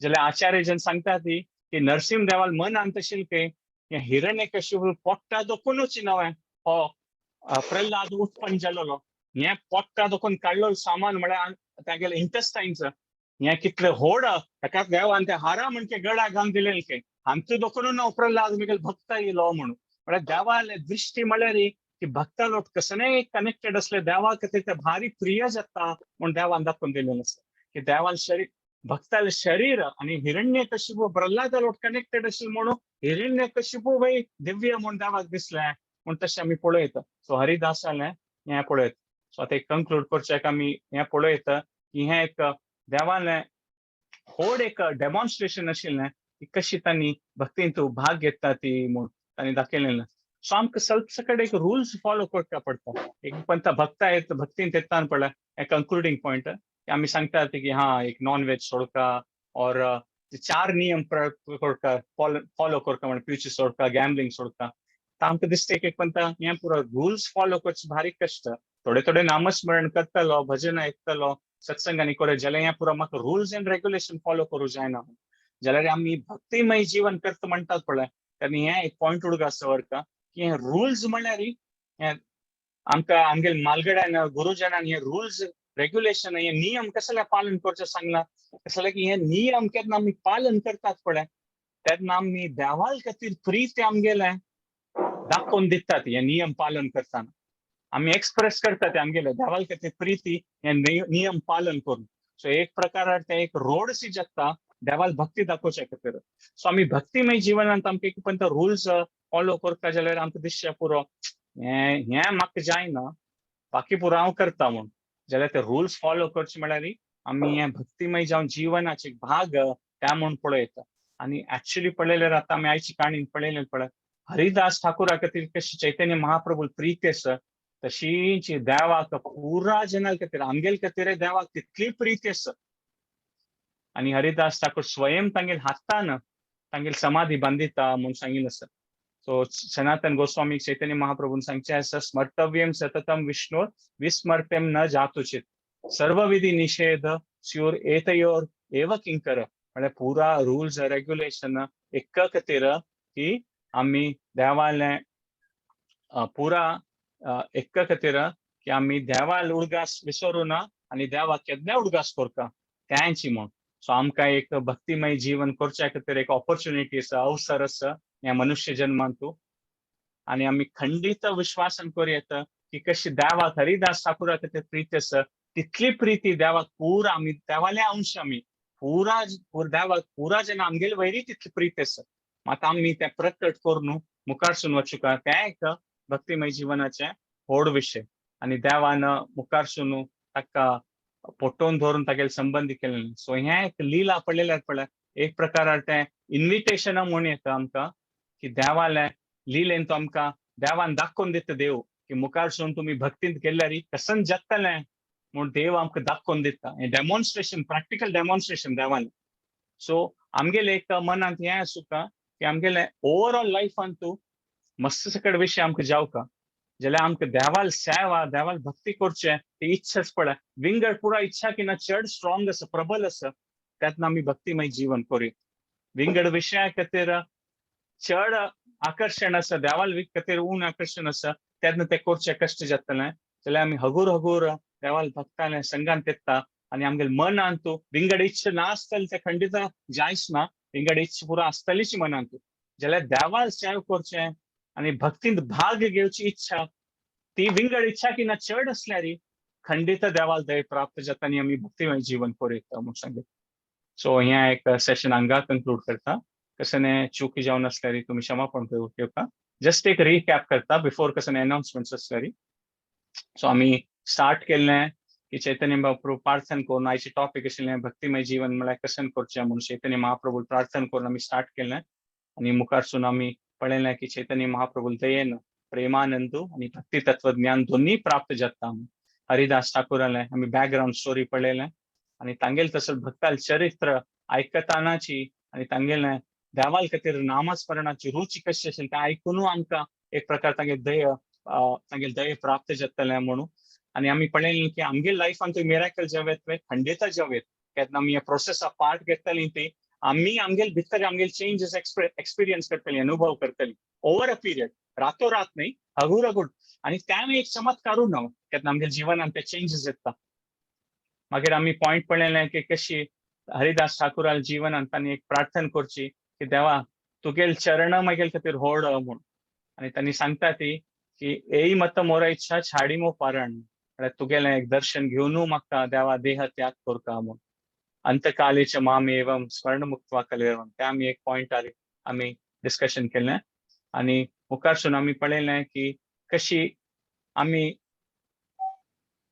जाल्यार आचार्य जन सांगता ती की नरसिंह देवाल मन अंत शिल्के हिरण्य कश्यपूल पोट्टा दोकूनच नवे हो प्रल्हाद उत्पन्न जालोलो हे पोट्टा दोकून काडलो सामान म्हळ्यार तागेले इंटेस्टायन्स हे कितले व्हड ताका देवान ते हारा म्हणके गळ्या घालून दिलेले के हांचो दोकून प्रल्हाद मुगेल भक्त येयलो म्हणून म्हळ्यार देवाले दृश्टी म्हळ्यार की भक्ता लोक कसने कनेक्टेड असले देवा खातीर ते भारी प्रिय जाता म्हूण देवान दाखोवन दिलेलें आसा की देवाल शरीर भक्ताले शरीर आणि हिरण्य कश्यपू प्रल्हाद लोक कनेक्टेड आशिल्ले म्हणून हिरण्य कश्यपू वय दिव्य म्हूण देवाक दिसलें म्हूण तशें आमी पळयत सो हरिदासाले हे पळयत सो आतां कंक्लूड करचेक आमी हे पळयत की हे एक देवाले व्हड एक डेमॉन्स्ट्रेशन आशिल्लें की कशी तांणी भक्तीन तूं भाग घेता ती म्हूण तांणी दाखयलेलें सो आमकां ಸ್ವಲ್ಪ सकट एक रुल्स फॉलो करता पडटा एक पंत भक्ता येत भक्तीन तेत्तान पडला एक कंक्लुडिंग पॉइंट आमी सांगतात की हा एक नॉन वेज सोडका और 4 नियम करता फॉलो करता म्हणजे पिवची सोडका गॅम्बलिंग सोडका आमकां दिसता एक पंत हे पुरो रुल्स फॉलो करचे भारी कष्ट थोडे थोडे नामस्मरण करतलो भजन आयकतलो सत्संगांनी करे जाल्यार हे पुरो म्हाका रुल्स एंड रेग्युलेशन फॉलो करूं जायना जाल्यार आमी भक्तिमय जीवन करता म्हणटात पळय तेन्ना हे एक पॉइंट उडगा आसा वरका की हे रुल्स म्हळ्यार आमकां आमगेल मालगड्यान गुरुजनान हे रुल्स रेग्युलेशन हे नियम कसले पालन करचे सांगला कसले की हे नियम केन्ना आमी पालन करतात पळय तेन्ना आमी देवाल खातीर प्रीत आमगेले दाखोवन दितात हे नियम पालन करताना आमी एक्सप्रेस करतात आमगेले देवाल खातीर प्रिती हे नियम पालन करून सो एक प्रकारान ते एक रोड सी जाता देवाल भक्ती दाखोवचे खातीर सो आमी भक्तिमय जिवनांत आमकां एक पण रुल्स फॉलो करता जाल्यार आमकां दिसचे पुरो हे म्हाका जायना बाकी पुरो हांव करता म्हूण जाल्यार ते रुल्स फॉलो करचे म्हळ्यार आमी हे भक्तिमय जावन जिवनाचे भाग त्या म्हूण पळयता आनी एक्चुअली पळयल्यार आतां आमी आयची काणी पळयलें पळय हरिदास ठाकुरा खातीर कशी चैतन्य महाप्रभू प्रीती आसा तशीच देवाक पुरा जनाल खातीर आमगेल खातीर देवाक तितली प्रीती आसा आनी हरिदास ठाकूर स्वयं तांगेल हातान तांगेल समाधी बांदिता म्हूण सांगिल्लें आसा सो सनातन गोस्वामी चैतन्य महाप्रभून सांगचे आसा स्मर्तव्यम सततम विष्णु विस्मर्त्यम न जातुचित सर्वविधी निषेध स्यूर एतयोर एव किंकर म्हळ्यार पुरा रुल्स रेग्युलेशन एक खातीर की आमी देवाले पुरा एक खातीर की आमी देवाल उडगास विसरू ना आनी देवाक केन्ना उडगास करता त्यांची म्हूण सो आमकां एक भक्तिमय जीवन करच्या खातीर एक ऑपॉर्च्युनिटी आसा अवसर आसा ह्या मनुष्य जन्मांतू आनी आमी खंडीत विश्वासान करयत की कशी देवाक हरिदास ठाकुरा खातीर प्रीती आसा तितली प्रीती देवाक पुरा आमी देवाले अंश आमी पुरा देवाक पुरा जन आमगेले वयरी तितली प्रीती आसा मात आमी ते प्रकट करून मुखारसून वचूंका ते एक भक्तिमय जीवनाचे व्हड विषय आनी देवान मुखारसून ताका पोटोवन धरून तागेले संबंध केले सो हे एक लीला पडलेल्यार पळय एक प्रकारान ते इन्विटेशन म्हूण येता आमकां की देवाले लिलेन तो आमकां देवान दाखोवन दिता देव की मुखारसून तुमी भक्तींत गेल्यार कसन जगतलें म्हूण देव आमकां दाखोवन दिता हे डेमॉन्स्ट्रेशन प्रॅक्टिकल डेमॉन्स्ट्रेशन देवान सो आमगेले एक मनांत हें आसूं का की आमगेले ओवरऑल लायफान तूं मस्त सकट विशय आमकां जावका जाल्यार आमकां देवाल सेवा देवाल भक्ती करचे ती इच्छाच पडा विंगड पुरा इच्छा की ना चड स्ट्रॉंग आसा प्रबल आसा त्यातून आमी भक्तिमय जीवन करूया विंगड विशया खातीर चड आकर्षण आसा देवाल खातीर उण आकर्षण आसा त्यातून ते करचे कश्ट जातले जाल्यार आमी हगूर हगूर देवाल भक्ताले संघान तेत्ता आनी आमगेले मनांत विंगड इच्छा ना आसतली ते खंडित जायच ना विंगड इच्छा पुरो आसतलीच मनांत जाल्यार देवाल सेव करचे आनी भक्तींत भाग घेवची इच्छा ती विंगड इच्छा की ना चड असल्यार खंडित देवाल दय प्राप्त जाता आनी आमी भक्तिमय जीवन करूं म्हूण सांगले सो हिंगा एक सेशन हांगा कंक्लूड करता कसने चुकी जावन असल्यार तुमी क्षमापण घेवता जस्ट एक रिकॅप करता बिफोर कसने अनाउन्समेंट्स असल्यार सो आमी स्टार्ट केल्लें की चैतन्य महाप्रभू प्रार्थना करून आयचे टॉपिक आशिल्लें भक्तिमय जीवन म्हळ्यार कसन करचें म्हणून चैतन्य महाप्रभू प्रार्थना करून आमी स्टार्ट केल्लें आनी मुखारसून आमी पळयलें की चैतन्य महाप्रभू दयेन प्रेमानंद आनी भक्ती तत्वज्ञान दोन्ही प्राप्त जाता हरिदास ठाकुराले आमी बॅकग्राउंड स्टोरी पळयलें आनी तांगेल तसो भक्ताल चरित्र आयकतानाची आनी तांगेलें देवाल खातीर नामस्मरणाची रुची कशी आशिल्ली तें आयकून आमकां एक प्रकार तांगेल दय प्राप्त जातलें म्हणून आनी आमी पळयलें की आमगे लायफान थंय मिरेकल जावेत वे खंडिता जावेत केन्ना आमी ह्या प्रोसेसा पार्ट घेतली ती आमी आमगेल भितर आमगेल चेंजेस एक्सपिरियन्स करतली अनुभव करतली ओवर अ पिरियड रातो रात न्ही हगूर हगूर आनी त्या एक चमत्कारू न्हू केन्ना आमगेल जिवनान ते चेंजेस येता मागीर आमी पॉयंट पळयलें की कशी हरिदास ठाकुराल जिवनांत तांणी एक प्रार्थना करची की देवा तुगेल चरण मागेल खातीर व्हड म्हूण आनी तांणी सांगता ती की एई मत मोर इच्छा छाडी मो पारण म्हळ्यार तुगेलें एक दर्शन घेवनू म्हाका देवा देह त्याग करता म्हूण अंतकालीच माम एवं स्वर्ण मुक्त्वा कलेवम ते आमी एक पॉयंट आमी डिस्कशन केलें आनी मुखारसून आमी पळयलें की कशी आमी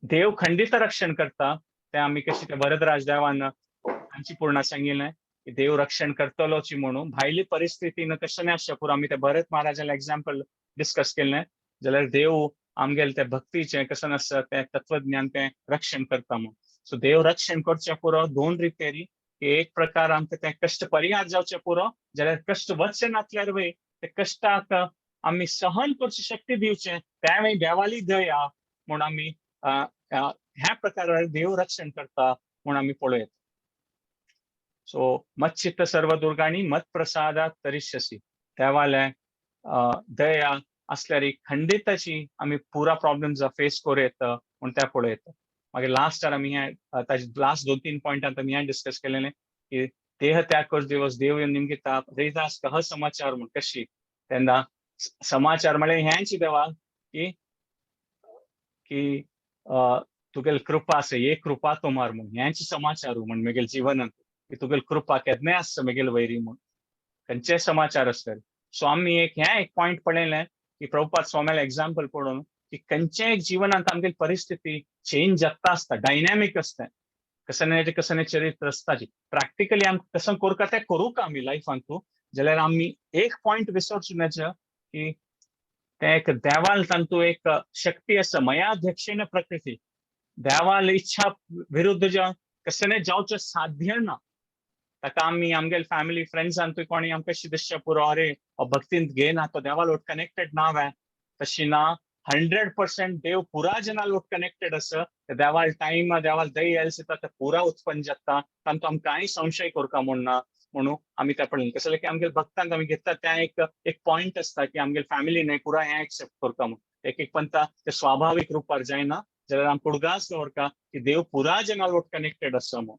देव खंडित रक्षण करता ते आमी कशी ते वरदराज देवान तांची पूर्ण सांगिल्लें की देव रक्षण करतलोची म्हणून भायली परिस्थितीन कशें आसचे पुरो आमी ते भरत महाराजालें एग्जाम्पल डिस्कस केल्लें जाल्यार देव आमगेल ते भक्तीचें कशें आसता तें तत्वज्ञान तें रक्षण करता म्हणून सो देव रक्षण करचे पुरो दोन रितेरी की एक प्रकार आमकां ते कश्ट परिहार जावचे पुरो जाल्यार कश्ट वचचे नासल्यार वय ते कश्टाक आमी सहन करची शक्ती दिवचे त्यावेळी देवाली दया म्हूण आमी ह्या प्रकारान देव रक्षण करता म्हूण आमी पळयत सो मत चित्त सर्व दुर्गाणी मत प्रसादात तरिष्यसी देवाले दया असल्यार खंडिताची आमी पुरा प्रॉब्लेम्स फेस करूं येता म्हूण त्या पळयत मागीर लास्टार आमी लास्ट 2-3 पॉयंटांत आमी हें डिस्कस केलेलें की देह त्याग कर दिवस देव निमगिता हरिदास कह समाचार म्हूण कशी तेन्ना समाचार म्हळ्यार हेंच देवा की की तुगेल कृपा आसा एक कृपा तोमार म्हूण हेंच समाचार म्हूण म्हगेल जिवनांत की तुगेल कृपा केन्नाय आसता म्हगेल वैरी म्हूण खंयचे समाचार आसतले सो आमी एक पॉयंट पळयलें की प्रभुपाद स्वाम्यालें एग्जाम्पल पळोवन की खंयचे एक जिवनांत आमगेली परिस्थिती चेंज जाता आसता डायनॅमीक आसता कसने चरित्र आसता प्रॅक्टिकली आमी कसं करता तें करूं का आमी लायफांत जाल्यार आमी एक पॉयंट विसरचू नये की ते एक देवाल तांतू एक शक्ती आसा मयाध्यक्षेन प्रकृती देवाल इच्छा विरुद्ध कसने जावचें साध्य ना ताका आमी आमगेल फॅमिली फ्रेंड्सांत कोणी आमकां अशें दिसचें पुरो अरे भक्तींत घेयना तो देवाल लोट कनेक्टेड ना वे तशी ना 100% देव पुरा जनाल लोट कनेक्टेड आसा देवाल टाइम देवाल दय येयल्सिता ते पुरा उत्पन्न जाता तांतू आमकां कांय संशय करता म्हूण ना म्हणून आमी ते पळयलें कसं की आमगेल भक्तांक आमी घेता त्या एक पॉयंट आसता की आमगेल फॅमिली न्हय पुरा हें एक्सेप्ट करता म्हूण एक पंता ते स्वाभाविक रुपार जायना जाल्यार आमी कुडगास दवरता की देव पुरा जनाल लोट कनेक्टेड आसा म्हूण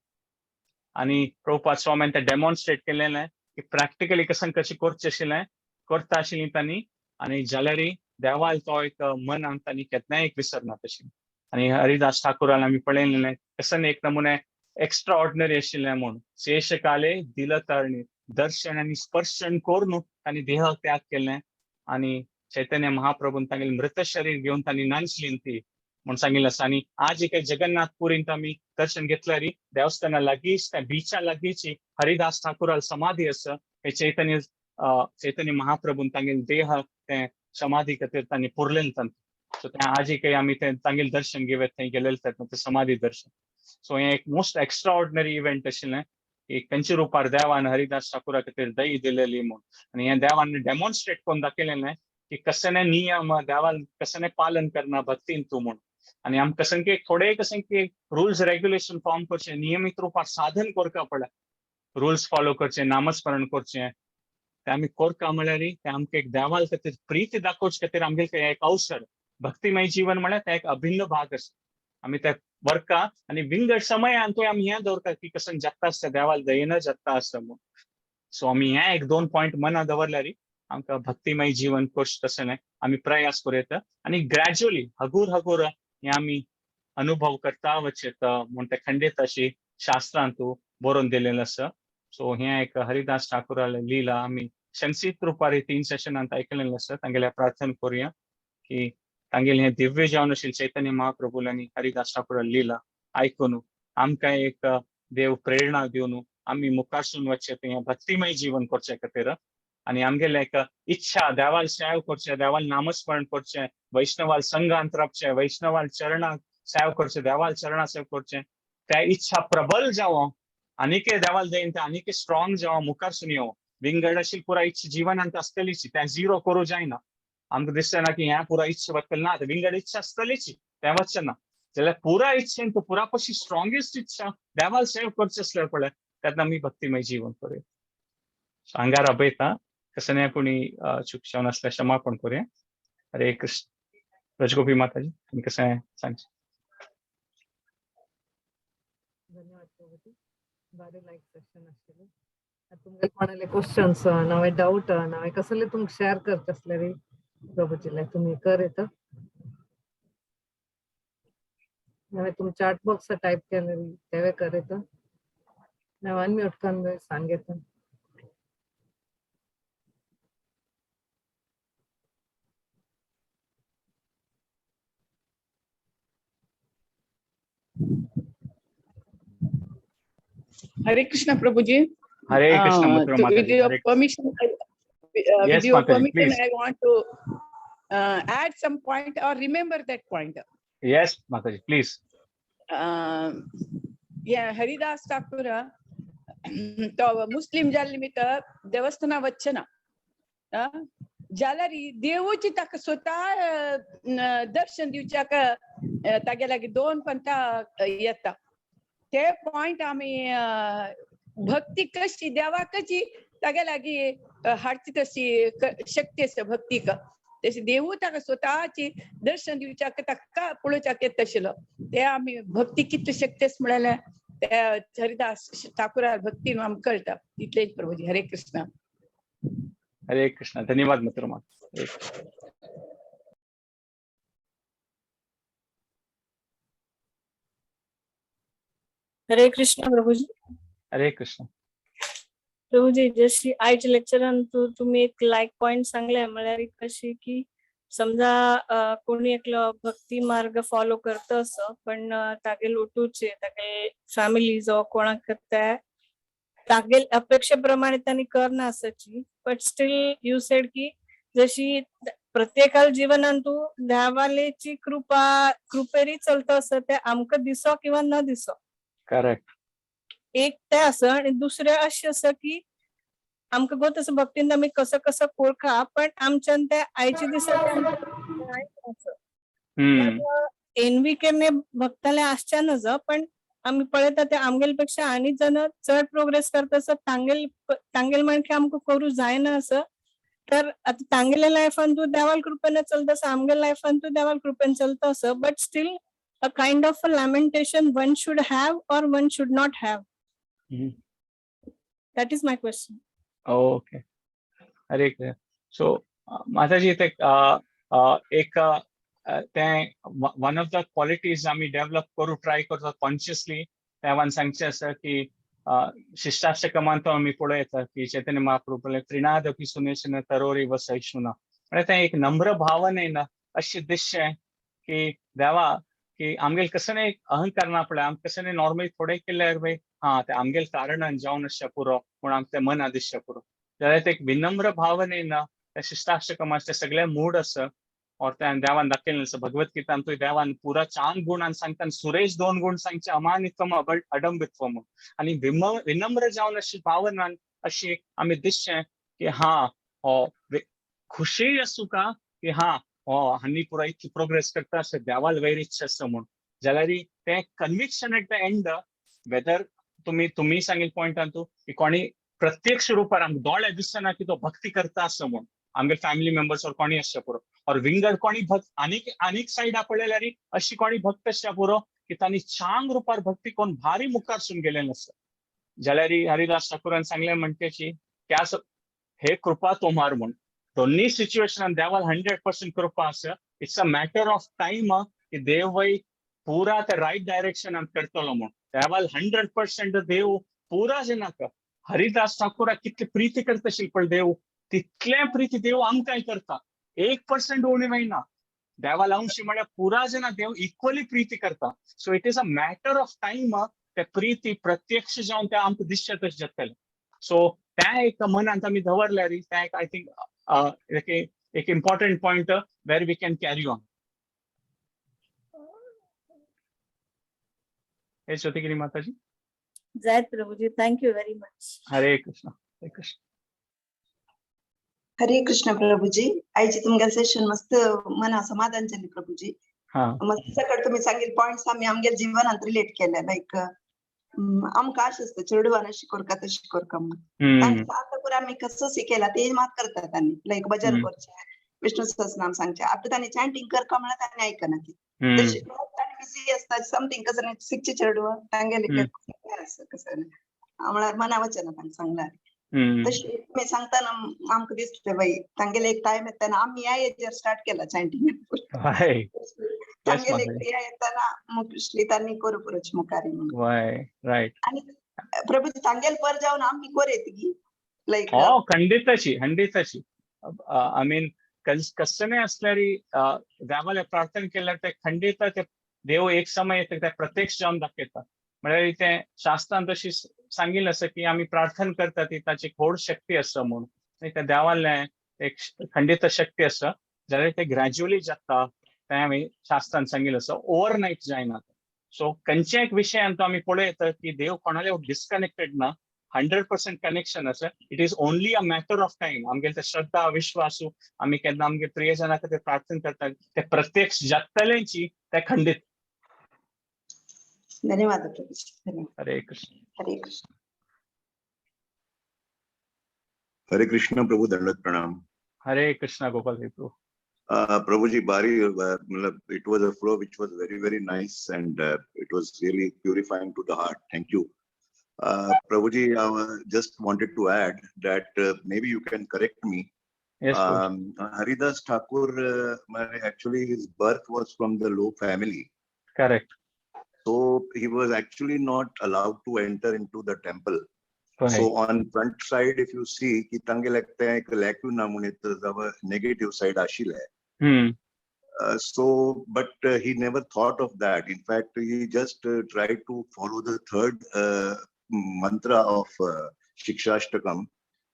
आनी प्रभुपाद स्वाम्यान ते डेमॉन्स्ट्रेट केलेलें की प्रॅक्टिकली कशी करचें आशिल्लें करता आशिल्लीं तांणी आनी जाल्यार देवाल तो एक मनांत तांणी केन्नाय एक विसरना तशी आनी हरिदास ठाकुरान आमी पळयलेलें कसं एक नमुने एक्स्ट्रा ऑर्डिनरी आशिल्लें म्हूण शेषकाले दिलतरणी दर्शन आनी स्पर्शन करून तांणी देह त्याग केलें आनी चैतन्य महाप्रभून तांगेलें मृत शरीर घेवन तांणी नाचलीं ती म्हूण सांगिल्लें आसा आनी आज एक जगन्नाथ पुरींत आमी दर्शन घेतल्यार देवस्थाना लागींच त्या बिचा लागींच हरिदास ठाकुराल समाधी आसा चैतन्य महाप्रभून तांगेल देह ते समाधी खातीर तांणी पुरलें सो ते आज आमी ते तांगेल दर्शन घेवत थंय गेलेले ते समाधी दर्शन सो हें एक मोस्ट एक्स्ट्रा ऑर्डिनरी इव्हेंट आशिल्लें की खंयच्या रुपार देवान हरिदास ठाकुरा खातीर दय दिलेली म्हूण आनी हें देवान डेमॉन्स्ट्रेट करून दाखयलेलें की कसं नियम देवाल कसं पालन करना भक्तीन तू म्हण आणि आम कसं की थोडे कसं की रूल्स रेग्युलेशन फॉर्म करचे नियमित रूपात साधन करका पडे रूल्स फॉलो करचे नामस्मरण करचे ते आम्ही कोरका म्हळ्यार ते आमकां एक देवाल खातीर प्रीती दाखोवचे खातीर आमगेले एक अवसर भक्तिमय जीवन म्हळ्यार ते एक अभिन्न भाग आसा आम्ही त्या वर्का आणि विंगड समयान तो आम्ही हें दवरता की कसं जगता आसता देवाल दयेन जगता आसता म्हूण सो आम्ही हें एक 2 पॉयंट मना दवरल्यार आमकां भक्तिमय जीवन कश तशें न्हय आम्ही प्रयास करूं आणि ग्रॅज्युअली हगूर हगूर हे आम्ही अनुभव करता वचेत म्हूण ते खंडीत अशी शास्त्रांत बरोवन दिलेलें आसा सो हें एक हरिदास ठाकुराले लिला आम्ही संक्षिप्त रूपार 3 सेशनांत ऐकलेलें आसा तांगेल्या प्रार्थना करूया की तांगेलें हें दिव्य जावन श्री चैतन्य महाप्रभू आनी हरिदास ठाकुरा लिला आयकून आमकां एक देव प्रेरणा दिवन आम्ही मुखारसून वचचे हें भक्तिमय जीवन करचे खातीर आणि आमगेले एक इच्छा देवाल सेव करचे देवाल नामस्मरण करचे वैष्णवाल संघांत रावचे वैष्णवाल चरणाक सेव करचे देवाल चरणा सेव करचे त्या इच्छा प्रबल जावं आनीक देवाल दयेन ते आनीक स्ट्रॉंग जावं मुखारसून येवं विंगड अशी पुरा इच्छा जिवनांत आसतलीच त्या झिरो करूं जायना आमकां दिसना की हें पुरा इच्छा वतली ना विंगड इच्छा आसतलीच तें वचना जाल्यार पुरा इच्छेन तूं पुरा कशी स्ट्रॉंगेस्ट इच्छा देवाल सेव करचे आसल्यार पळय तेन्ना आमी भक्तिमय जीवन करूया आंगार अभयता कसं कोणी चूक जावन आसल्यार क्षमापण करूया हरे कृष्ण रजगोपी माताजी तुम्ही कसं सांगचे धन्यवाद प्रभुजी बारे लाईक सेशन आशिल्लें तुमगे कोणाले क्वेश्चन्स नवे डाऊट नवे कसले तुमक शेअर करता आसल्यार प्रभुजीले तुम्ही कर येता नवे तुम चॅट बॉक्स टाइप केल्यार तेवे कर येता नवे अनम्यूट करून सांगेता Hare Krishna Prabhuji. हरे कृष्ण मथुरा With माताजी your हरे permission, Yes, Mataji, please. I want to add some point or remember that point. Yes, Mataji, please. Yeah, Haridas Thakur तो मुस्लिम जाल निमित्त देवस्थाना वचना जाल्यार देवूची ताका स्वता दर्शन दिवच्याक तागे लागीं 2 पंथा येता ते पॉइंट आमी भक्ती कशी देवा कशी तागे लागीं हाडची तशी शक्ती आसा भक्तीक तशी देवू ताका स्वताची दर्शन दिवच्याक ताका पळोवच्याक येता आशिल्लो ते आमी भक्ती कितली शक्ती आसा म्हळ्यार ते हरिदास ठाकुरार भक्तीन आमकां कळटा इतलेच प्रभुजी हरे कृष्ण हरे कृष्ण धन्यवाद मथुरा माता हरे कृष्ण प्रभुजी हरे कृष्ण प्रभुजी जशी आयच्या लेक्चरान तुम्ही एक लायक पॉइंट सांगले म्हळ्यार कशी की समजा कोणी एकलो भक्ती मार्ग फॉलो करता असो पण तागेल उठूचे तागेल फॅमिली जो कोणाक करता तागेल अपेक्षेप्रमाणे त्यांनी करना आसाची बट स्टील यू सेड की जशी प्रत्येकाल जीवनान तू देवालेची कृपेरी चलता असं ते आमकां दिसो किंवा न दिसो करेक्ट एक ते आसा आणि दुसरे अशें आसा की आमकां गो तसो भक्तीन आमी कसो कसो कोळखा पण आमच्यान ते आयच्या दिसा एनवी केन्ने भक्ताले आसचे नजो पण आमी पळयता ते आमगेल पेक्षा आनी जण चड प्रोग्रेस करता असो तांगेल माणके आमकां करूं जायना असं तर आता तांगेल्या लायफान तू देवाल कृपेन चलता असो आमगेल्या लायफान तू देवाल कृपेन चलता असो but still a kind of a lamentation one should have or one should not have. That is my question. Okay. हरे कृष्ण सो माताजी ते एक ते वन ऑफ द क्वालिटीज आम्ही डेव्हलप करू ट्राय करतो कॉन्शियसली तेव्हा सांगचे आसा की शिष्टाष्टकमान तो आम्ही पुढे येतात की चैतन्य महाप्रभू त्रिनादपि सुनेशन तरोरी व सहिष्णुना म्हणजे ते एक नम्र भावनेन अशी दिसचे की देवा की आमगेल कसं नाही अहंकार ना पडे आम कसं नाही नॉर्मली थोडे केल्यार भाई हा ते आमगेल कारण जावन आसचे पुरो पूण आमचे मन आदिसचे पुरो जाल्यार ते एक विनम्र भावनेन त्या शिष्टाष्टकमाचे सगळे मूड आसा और त्या देवान दाखयलें आसा भगवत गीतान तुवें देवान पुरा 4 गुणान सांगता सुरेश 2 गुण सांगचे अमानित्वम अडंबित्वम आनी विनम्र जावन अशी भावनान अशी आमी दिसचे की हा हो खुशी असू का की हा हांनी पुरा इतकी प्रोग्रेस करता अशें देवाल वयर इच्छा आसा म्हूण जाल्यार ते conviction at the end whether तुम्ही सांगिल पॉइंटान तू की कोणी प्रत्यक्ष रुपार आमकां दोळे दिसना की तो भक्ती करता असं म्हूण आमगे फॅमिली मेंबर्स और कोणी असच्या पुरो और विंगड कोणी भक्त आनीक सायडा पळयल्यार अशी कोणी भक्त असच्या पुरो की तांणी चांग रुपार भक्ती कोण भारी मुखार सून गेलेले आसा जाल्यार हरिदास ठाकुरान सांगले म्हणटेची त्या हे कृपा तोमार म्हूण दोन्ही सिच्युएशनान देवाल 100% कृपा आसा it's a matter of time की देव वय पुरा ते राईट डायरेक्शनान करतलो म्हूण देवाल 100% देव पुरा जेनाका हरिदास ठाकुराक कितली प्रीती करता आशिल्ली पळय देव तितले प्रीती देव आमकांय करता 1% उणी वयना देवाल अंशी म्हळ्यार पुरा जना देव इक्वली प्रीती करता so it is a matter of time ते प्रीती प्रत्यक्ष जावन ते आमकां दिसचे तशें जातले सो त्या एक मनांत आमी दवरल्यार त्या एक आय थिंक एक important point where we can carry on हे ज्योतिगिरी माताजी जय प्रभुजी, थैंक यू वेरी मच. हरे कृष्ण हरे कृष्ण हरे कृष्ण प्रभुजी. आईची तुमगे सेशन मस्त मना समाधान झाली प्रभुजी. मस्त सकाळ तुम्ही सांगील पॉइंट्स आम्ही आमगे जीवनात रिलेट केले लाईक आमकां आश असतं चेडवान शिकोर का तर शिकोर का म्हणून आता पुरा आम्ही कसं शिकेला ते मात करतात आम्ही लाईक भजन करचे विष्णू सहस्रनाम सांगचे आता त्यांनी चॅन्टिंग कर का म्हणत त्यांनी ऐकना ती तशी बिझी असतात समथिंग कसं शिकचे चेडवं तांगेले कसं आम्हाला मना वचन तांकां सांगणार तशी तुम्ही सांगताना आमकां दिसतले बाई तांगेले एक टाइम येताना आम्ही ह्या एजर स्टार्ट केला चॅन्टिंग तांगेले ह्या येताना मुखश्री त्यांनी कोरपुरच मुखारी म्हणून आणि प्रभू तांगेल पर जाऊन आम्ही कोरेत की लाईक खंडिताची आय मीन कसं नाही असल्यार देवाला प्रार्थना केल्यार ते खंडित ते देव एक समय येता ते प्रत्यक्ष जावन दाखयता म्हळ्यार ते शास्त्रान तशी सांगिल्लें आसा की आमी प्रार्थना करता ती ताची खोड शक्ती आसा म्हणून ते देवाले एक खंडित शक्ती आसा जाल्यार ते ग्रॅज्युअली जाता ते आमी शास्त्रान सांगिल्लें आसा ओवरनायट जायना सो खंयच्या एक विशयान तो आमी पळयता की देव कोणाले डिस्कनेक्टेड ना 100% कनेक्शन आसा it is only a matter of time आमगे ते श्रद्धा विश्वासू आमी केन्ना आमगे प्रियजना खातीर प्रार्थना करता ते प्रत्यक्ष जातलेंची ते खंडित धन्यवाद प्रभुजी. हरे कृष्ण हरे कृष्ण हरे कृष्ण प्रभु दंडवत प्रणाम. हरे कृष्ण गोपाल प्रभु. Prabhuji, Bari, it was a flow which was very, very nice and it was really purifying to the heart. Thank you. Prabhuji, I just wanted to add that maybe you can correct me. Yes, Haridas Thakur, actually his birth was from the low family. Correct. So he was actually not allowed to enter into the temple. Right. So on front side, if you see, ki tange lagte hain ek lacuna namunit the negative side ashil hai. So, but he never thought of that. In fact, he just tried to follow the third mantra of Shikshashtakam.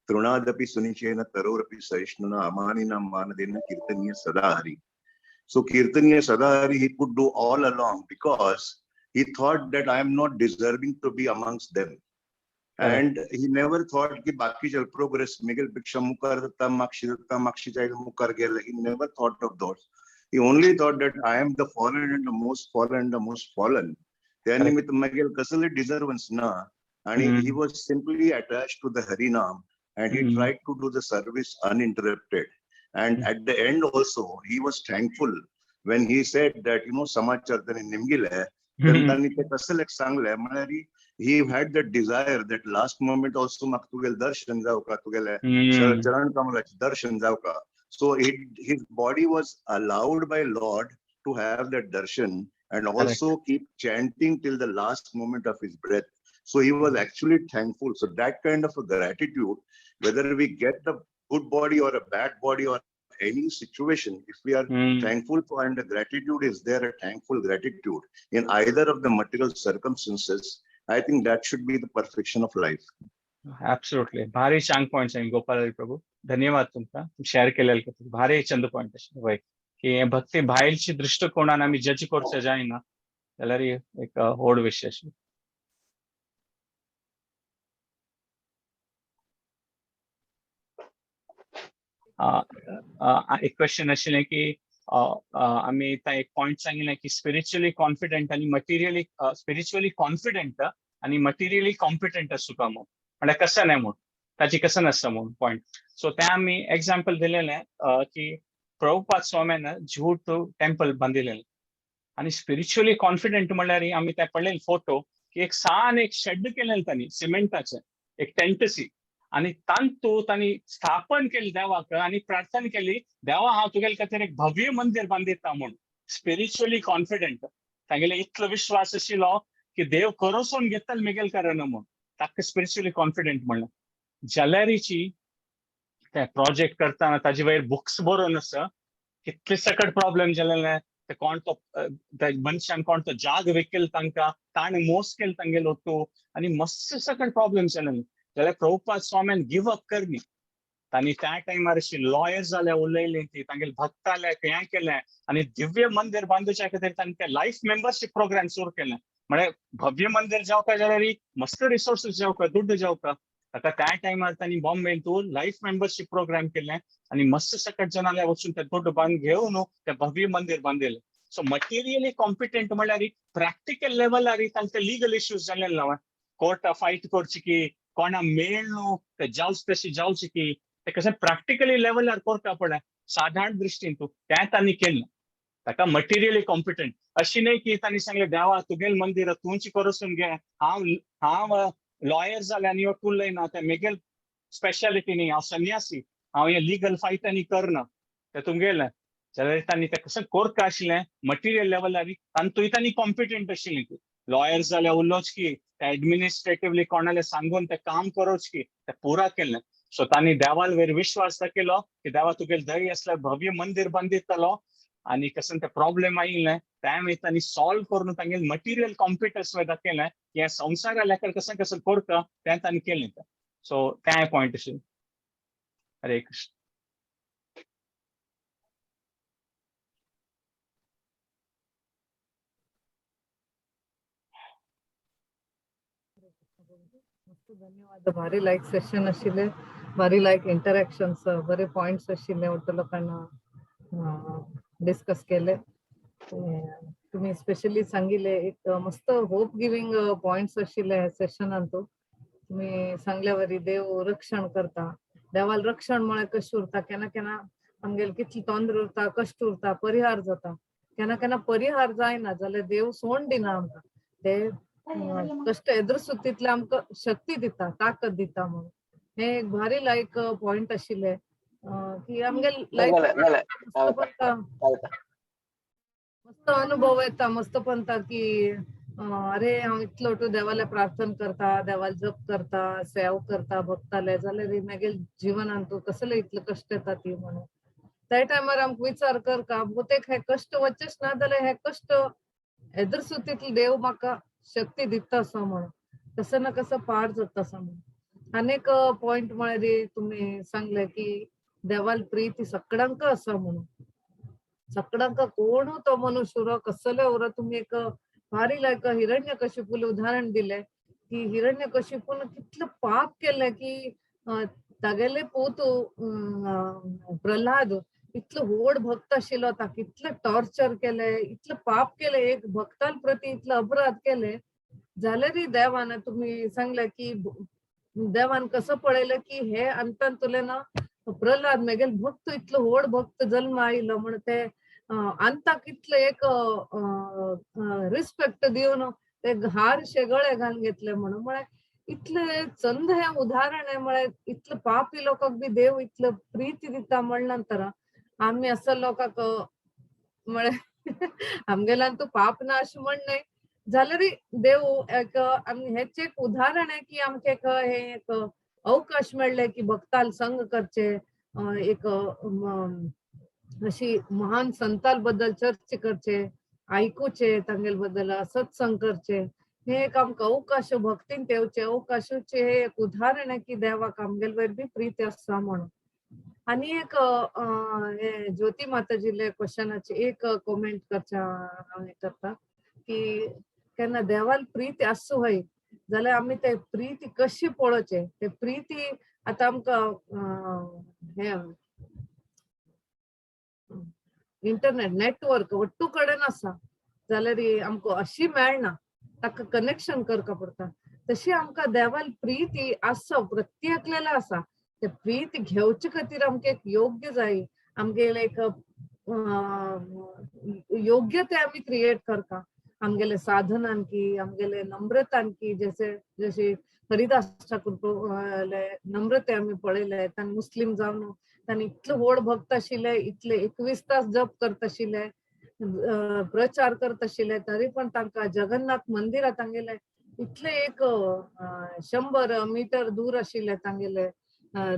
Trunadapi sunichena tarorapi saishnuna amanina manadena kirtaniya sadahari. So kirtaniya sadahari he could do all along because he thought that I am not deserving to be amongst them. And he never thought ki baki shall progress Miguel Piksha Mukar Makshi Chai Mukar Gel. He never thought of those. He only thought that I am the fallen and the most fallen and the most fallen. Then with Miguel Kasale deservance na. And he was simply attached to the Harinam and he tried to do the service uninterrupted. And at the end also, he was thankful when he said that, Samacharya Nimgil hai, he had that desire that last moment also maktugel darshan jauka tugel charan kamal darshan jauka. So his body was allowed by Lord to have that darshan and also keep chanting till the last moment of his breath. So he was actually thankful. So that kind of a gratitude, whether we get the good body or a bad body or any situation, if we are thankful for and the gratitude is there, a thankful gratitude in either of the material circumstances, I think that should be the perfection of life. Absolutely. भारी चांग पॉइंट्स आहे गोपाल प्रभू. धन्यवाद तुमका शेअर केलेलं भारी चंद पॉइंट वय की भक्ती भायलची दृष्टिकोनान आम्ही जज करचे जायना जाल्यार एक व्हड विशय एक क्वेश्चन आशिल्लें की आमी एक पॉइंट सांगिल्लें की स्पिरिच्युअली कॉन्फिडंट आनी मटिरियली स्पिरिच्युअली कॉन्फिडंट आनी मटिरियली कॉम्पिटंट आसुका म्हळ्यार कसं नाही म्हूण ताची कसं नासता म्हूण पॉइंट. सो ते आमी एग्जाम्पल दिलेलें की प्रभुपाद स्वाम्यान झूट टेम्पल बांदिल्लें आनी स्पिरिच्युअली कॉन्फिडंट म्हळ्यार आमी ते पळयले फोटो की एक शेड केलेलें तांणी सिमेंटाचें एक टेंटसी आणि तांतू तांणी स्थापन केली देवाक आणि प्रार्थना केली देवा हांव तुगेले खातीर एक भव्य मंदिर बांदिता म्हणून स्पिरिच्युअली कॉन्फिडंट तांगेले इतलो विश्वास आशिल्लो की देव करोसून घेतल मेगेल कारण म्हणून ताका स्पिरिच्युअली कॉन्फिडंट म्हणलें. जाल्यारीची ते प्रोजेक्ट करतना ताजे वयर बुक्स बरोवन आसा कितले सकट प्रॉब्लेम जालेले ते कोण तो मनशान कोण तो जाग विकल तांकां ताणें मोस केलो तांगेलो तो आनी मस्त सकट प्रॉब्लेम जालेले जाल्यार प्रभुपाद स्वाम्यान गिव अप करनी तांणी त्या टायमार अशी लॉयर्स जाल्यार उलयली ती तांगेले भक्ताले हें केलें आनी दिव्य मंदिर बांदूच्या खातीर तांणी ते लायफ मेंबरशीप प्रोग्राम सुरू केलें. म्हळ्यार भव्य मंदिर जावपा जाल्यार मस्त रिसोर्सीस जावपा दुड्ड जावपा ताका त्या टायमार तांणी बॉम्बेन तूं लायफ मेंबरशीप प्रोग्राम केलें आनी मस्त सकट जनाले वचून ते दुड्ड बांद घेवन ते भव्य मंदिर बांदिल्लें. सो मटिरियली कॉम्पिटंट म्हळ्यार प्रॅक्टिकल लेवलार तांकां लिगल इश्यूज जालेले ना कोर्टा फायट करची की कोणा मेळ न्हू ते जावच तशी जावची की ते कशें प्रॅक्टिकली लेवलार करता पळय साधारण दृश्टीन तूं तें तांणी केलें ताका मटिरियली कॉम्पिटंट अशी न्हय की तांणी सांगलें देवा तुगेलें मंदिर तुमची करूसून घे हांव लॉयर जालें आनी ह्यो तूं लयना ते मेगेल स्पेशालिटी न्ही हांव सन्यासी हांव हे लिगल फायटांनी करना ते तुमगेलें जाल्यार तांणी तें कशें करता आशिल्लें मटिरियल लेवलार तांतूय तांणी कॉम्पिटंट आशिल्लीं लॉयर्स जाल्यार उलोवच की एडमिनिस्ट्रेटिवली कोणाले सांगून ते काम करोच की ते पुरा केलें. सो तांणी देवाल वयर विश्वास दाखयलो की देवा तुगेले दय आसल्यार भव्य मंदिर बांदितलो आनी कशें ते प्रॉब्लेम आयिल्लें त्या मागीर तांणी सॉल्व करून तांगेलें मटिरियल कॉम्पिटन्स दाखयलें की हें संवसारा लेकर कशें करता तें तांणी केलें. सो तें पॉयंट आशिल्लें. हरे कृष्ण. मस्त धन्यवाद. भारी लायक सेशन आशिल्ले भारी लायक इंटरॅक्शन्स बरे पॉइंट्स आशिल्ले वाटतं लोकांना डिस्कस केले. तुम्ही स्पेशली सांगिल्ले एक मस्त होप गिविंग पॉइंट्स आशिल्ले सेशनान तुम्ही सांगल्या वरी देव रक्षण करता देवाल रक्षण म्हळ्यार कशें उरता केन्ना केन्ना आमगेले कितली तोंदर उरता कश्ट उरता परिहार जाता केन्ना केन्ना परिहार जायना जाल्यार देव सोड दिना आमकां ते कष्ट एदरसुत्तींतले आमकां शक्ती दिता ताकद दिता म्हणून हे एक भारी लायक पॉइंट आशिल्ले की आमगेले लायफ मस्त अनुभव येता मस्त म्हणटा की अरे हांव इतलो तूं देवाले प्रार्थना करता देवाले जप करता सेव करता भक्ताले जाल्यार मागीर जिवनान तूं कसले इतले कश्ट येता ती म्हणून त्या टायमार आमकां विचार करता बहुतेक हे कश्ट वचचेच ना जाल्यार हे कश्ट एदरसुत्तींतले देव म्हाका शक्ती दिता असो म्हणून कसं ना कसं पार जाता असो म्हणून. आनीक पॉइंट म्हळ्यार तुम्ही सांगले की देवाल प्रीती सगळ्यांक आसा म्हणून सगळ्यांक कोण तो मनुष्य उरो कसले उरो तुम्ही एक भारी लायक हिरण्यकशिपूले उदाहरण दिले की हिरण्यकशिपून कितलं पाप केलें की तागेले पूत प्रल्हाद इतलो व्हड भक्त आशिल्लो ताका इतले टॉर्चर केले इतले पाप केले एक भक्तां प्रती इतले अपराध केले जाल्यार देवान तुम्ही सांगले की देवान कसं पळयलें की हे अंतान तुले ना प्रल्हाद मेगेल भक्त इतलो व्हड भक्त जल्म आयलो म्हण ते अंताक इतले एक रिस्पेक्ट दिवन ते हार शेगळे घालून घेतले म्हणून म्हळ्यार इतले चंद हे उदाहरण आहे म्हळ्यार इतले पापी लोकांक बी देव इतलं प्रीती दिता म्हणल्यानंतर आम्ही असं लोकांक म्हळ्यार आमगेल्यान तू पाप ना अशें म्हण नाही जाल्यार देव एक हेच एक उदाहरण आहे की आमचे एक हे एक अवकाश मेळ्ळे की भक्ताल संग करचे एक अशी महान संताल बद्दल चर्चा करचे आयकूचे तांगेल बद्दल सत्संग करचे हे एक आमकां अवकाश भक्तीन ठेवचे अवकाशाचे हे एक उदाहरण आहे की देवाक आमगेल वयर बी प्रीती आसा म्हणून. आनी एक ज्योती माताजीले क्वेश्चनाचे एक कॉमेंट करचा हांव हे करता की केन्ना देवाल प्रीती आसूं हय जाल्यार आमी ते प्रीती कशी पळोवचे ते प्रीती आतां आमकां हे इंटरनेट नेटवर्क वट्टू कडेन आसा जाल्यार आमकां अशी मेळना, ताका कनेक्शन करता पडटा. तशी आमकां देवाल प्रीती आसप प्रत्येकलेला आसा. ते प्रीती घेवचे खातीर आमकां एक योग्य जाय, आमगेले एक योग्य ते आमी क्रिएट करता. आमगेले साधनान की, आमगेले नम्रतान की, जसे हरिदास ठाकूर नम्रते आमी पळयले. तांणी मुस्लिम जावन तांणी इतलो व्हड भक्त आशिल्ले, इतले 21 तास जप करता आशिल्ले, प्रचार करता आशिल्ले, तरी पण तांकां जगन्नाथ मंदिरात तांगेले इतले एक 100 मीटर दूर आशिल्ले तांगेले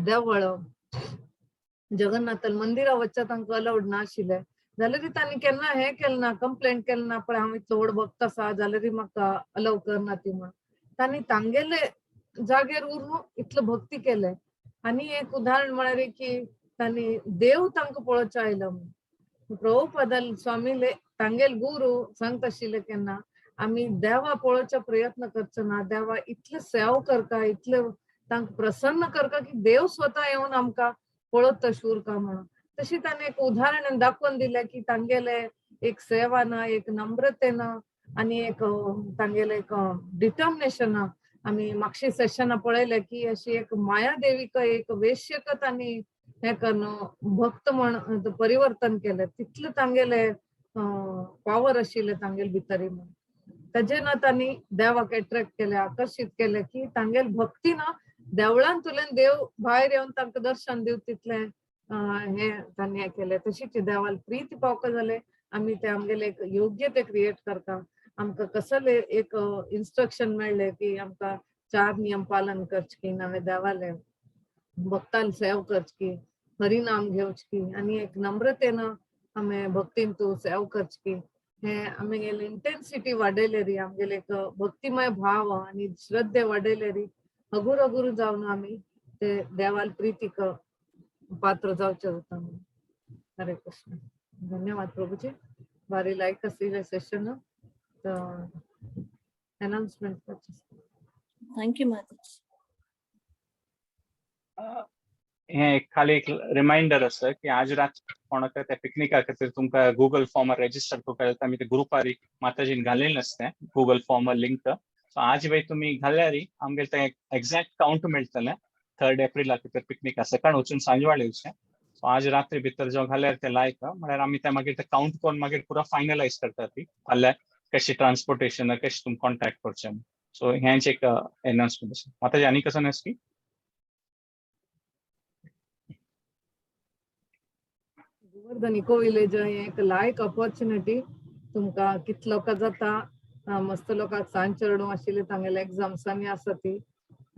देवळ. जगन्नाथ मंदिरा वचचे तांकां अलाउड नाशिल्ले. जाल्यार तांणी केन्ना हे केलें ना, कंप्लेंट केलें ना, पण हांव इतलो व्हड भक्त आसा जाल्यार म्हाका अलाव करना ती म्हण. तांणी तांगेले जागेर उरून इतलो भक्ती केले. आनी एक उदाहरण म्हळ्यार की तांणी देव तांकां पळोवचे आयलो. प्रभुपादाल स्वामीले तांगेल गुरू सांगता आशिल्ले केन्ना आमी देवा पळोवचे प्रयत्न करचो ना, देवा इतले सेवा करता, इतले तांकां प्रसन्न करता की देव स्वता येवन आमकां पळोवता उरता म्हणून. तशी तांणी एक उदाहरण दाखोवन दिलें की तांगेले एक सेवान, एक नम्रतेन आनी एक तांगेले एक डिटर्मिनेशन. आमी मागची सेशनां पळयले की अशी एक माया देवीक एक वेश्यक तांणी हे करून भक्त म्हण परिवर्तन केले. तितले तांगेले पावर आशिल्ले तांगेले भितर म्हणून. ताजेन तांणी देवाक एट्रॅक्ट केले, आकर्षित केले की तांगेल भक्तीन देवळांतल्यान देव भायर येवन तांकां दर्शन दिवं तितले हे तांणी हे केले. तशीच देवाल प्रीती पावका जाले आमी ते आमगेले एक योग्य ते क्रिएट करता. आमकां कसले एक इन्स्ट्रक्शन मेळ्ळे की आमकां 4 नियम पालन करचकी, नवे देवाले भक्तान सेवा करचकी, हरिनाम घेवचकी आनी एक नम्रतेन आमी भक्तीन तूं सेवा करचकी. हे आमगेले इंटेन्सिटी वाडयले री, आमगेले एक भक्तिमय भाव आनी श्रद्धे वाडयले री हगूर हगूर जावन आमी ते देवाल प्रीतीक पात्र जावचे जाता. हरे कृष्ण. धन्यवाद प्रभुजी. बारी लायक आशिल्लें सेशन. अनाउन्समेंट करचें. थँक्यू माताजी. हे खाली एक रिमाइंडर आसा की आज रात कोणाक त्या पिकनिका खातीर तुमकां गुगल फॉर्म रजिस्टर करता आमी ते ग्रुपार माताजीन घालेलें आसता गुगल फॉर्म लिंक. सो आज वेळ तुम्ही घाल्यार आमगे ते एक्झॅक्ट काउंट मेळटलें. 3 एप्रिला खातीर पिकनीक आसा कारण वचून सांजवाळे येवचें. सो आज रात्री भितर जो घाल्यार ते लायक म्हळ्यार आमी ते मागीर ते काउंट करून मागीर पुरो फायनलायज करता ती फाल्यां कशी ट्रान्सपोर्टेशन कशें तुमी कॉन्टॅक्ट करचें. सो हेंच एक अनाउन्समेंट आसा. माताजी आनी कसं आसा गोवर्धन इको विलेज एक लायक ऑपॉर्च्युनिटी. तुमकां कित लोकां जाता, मस्त लोकांक सांज चेडू आशिल्ली तांगेले एग्जाम्सांनी आसा ती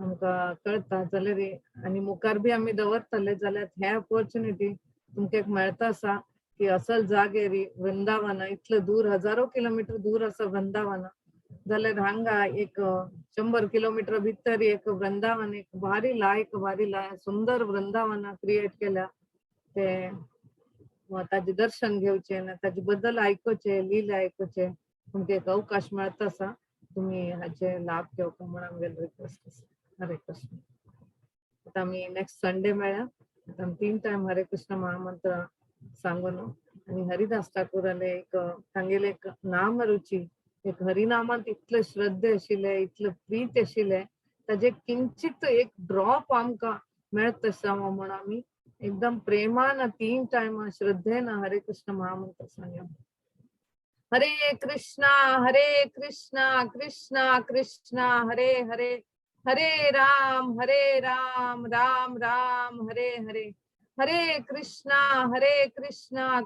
आमकां कळटा जाल्यार आनी मुखार बी आमी दवरतले जाल्यार हे ऑपॉर्च्युनिटी तुमकां एक मेळता आसा की असल जागेर वृंदावन इतले दूर 1000 किलोमीटर दूर आसा वृंदावन. जाल्यार हांगा एक 100 किलोमीटर भितर एक वृंदावन एक भारी लायक सुंदर वृंदावन क्रिएट केल्या. ते ताजे दर्शन घेवचे, ताजे बद्दल आयकुचे, लीला आयकुचे तुमकां एक अवकाश मेळता आसा. तुम्ही हाचे लाभ घेवपाक म्हणून आमगेली रिक्वेस्ट आसा. हरे कृष्ण. आता आमी नेक्स्ट संडे मेळया. आता 3 टाइम हरे कृष्ण महामंत्र सांगून आणि हरिदास ठाकूराले एक तांगेले एक नाम रुची एक हरिनामांत इतले श्रद्धे आशिल्ले, इतले प्रीत आशिल्ले, ताजे किंचित एक ड्रॉप आमकां मेळत आसा म्हणून आमी एकदम प्रेमान 3 टाइम श्रद्धेन हरे कृष्ण महामंत्र सांगया. हरे कृष्णा कृष्णा कृष्णा हरे हरे, हरे राम राम राम हरे हरे, हरे कृष्णा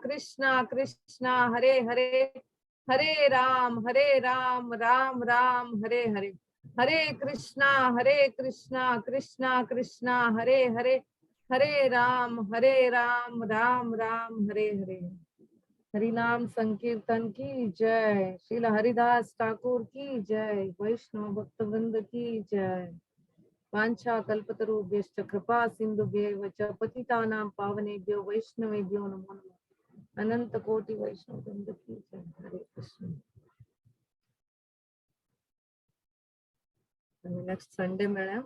कृष्णा कृष्णा हरे हरे, हरे राम राम राम हरे हरे, हरे कृष्णा कृष्णा कृष्णा हरे हरे, हरे राम राम राम हरे हरे. हरिनाम संकीर्तन की जय. श्रील हरिदास ठाकुर की जय. वैष्णव भक्तवृंद की जय. वांछा कल्पतरुभ्यश्च कृपा सिंधुभ्यैव च पतितानां पावनेभ्यो वैष्णवेभ्यो नमो नमः. अनंत कोटि वैष्णव वृंद की जय. हरे कृष्ण. नेक्स्ट संडे मेळ्या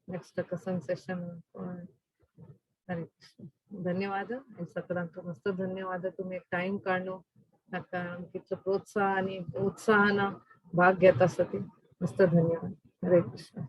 नेक्स्ट कसंग सेशन. हरे कृष्ण. धन्यवाद सगळ्यांक मस्त धन्यवाद तुम्ही टाइम काढून कितलं प्रोत्साह आणि उत्साहानं भाग घेत असत मस्त धन्यवाद हरे कृष्ण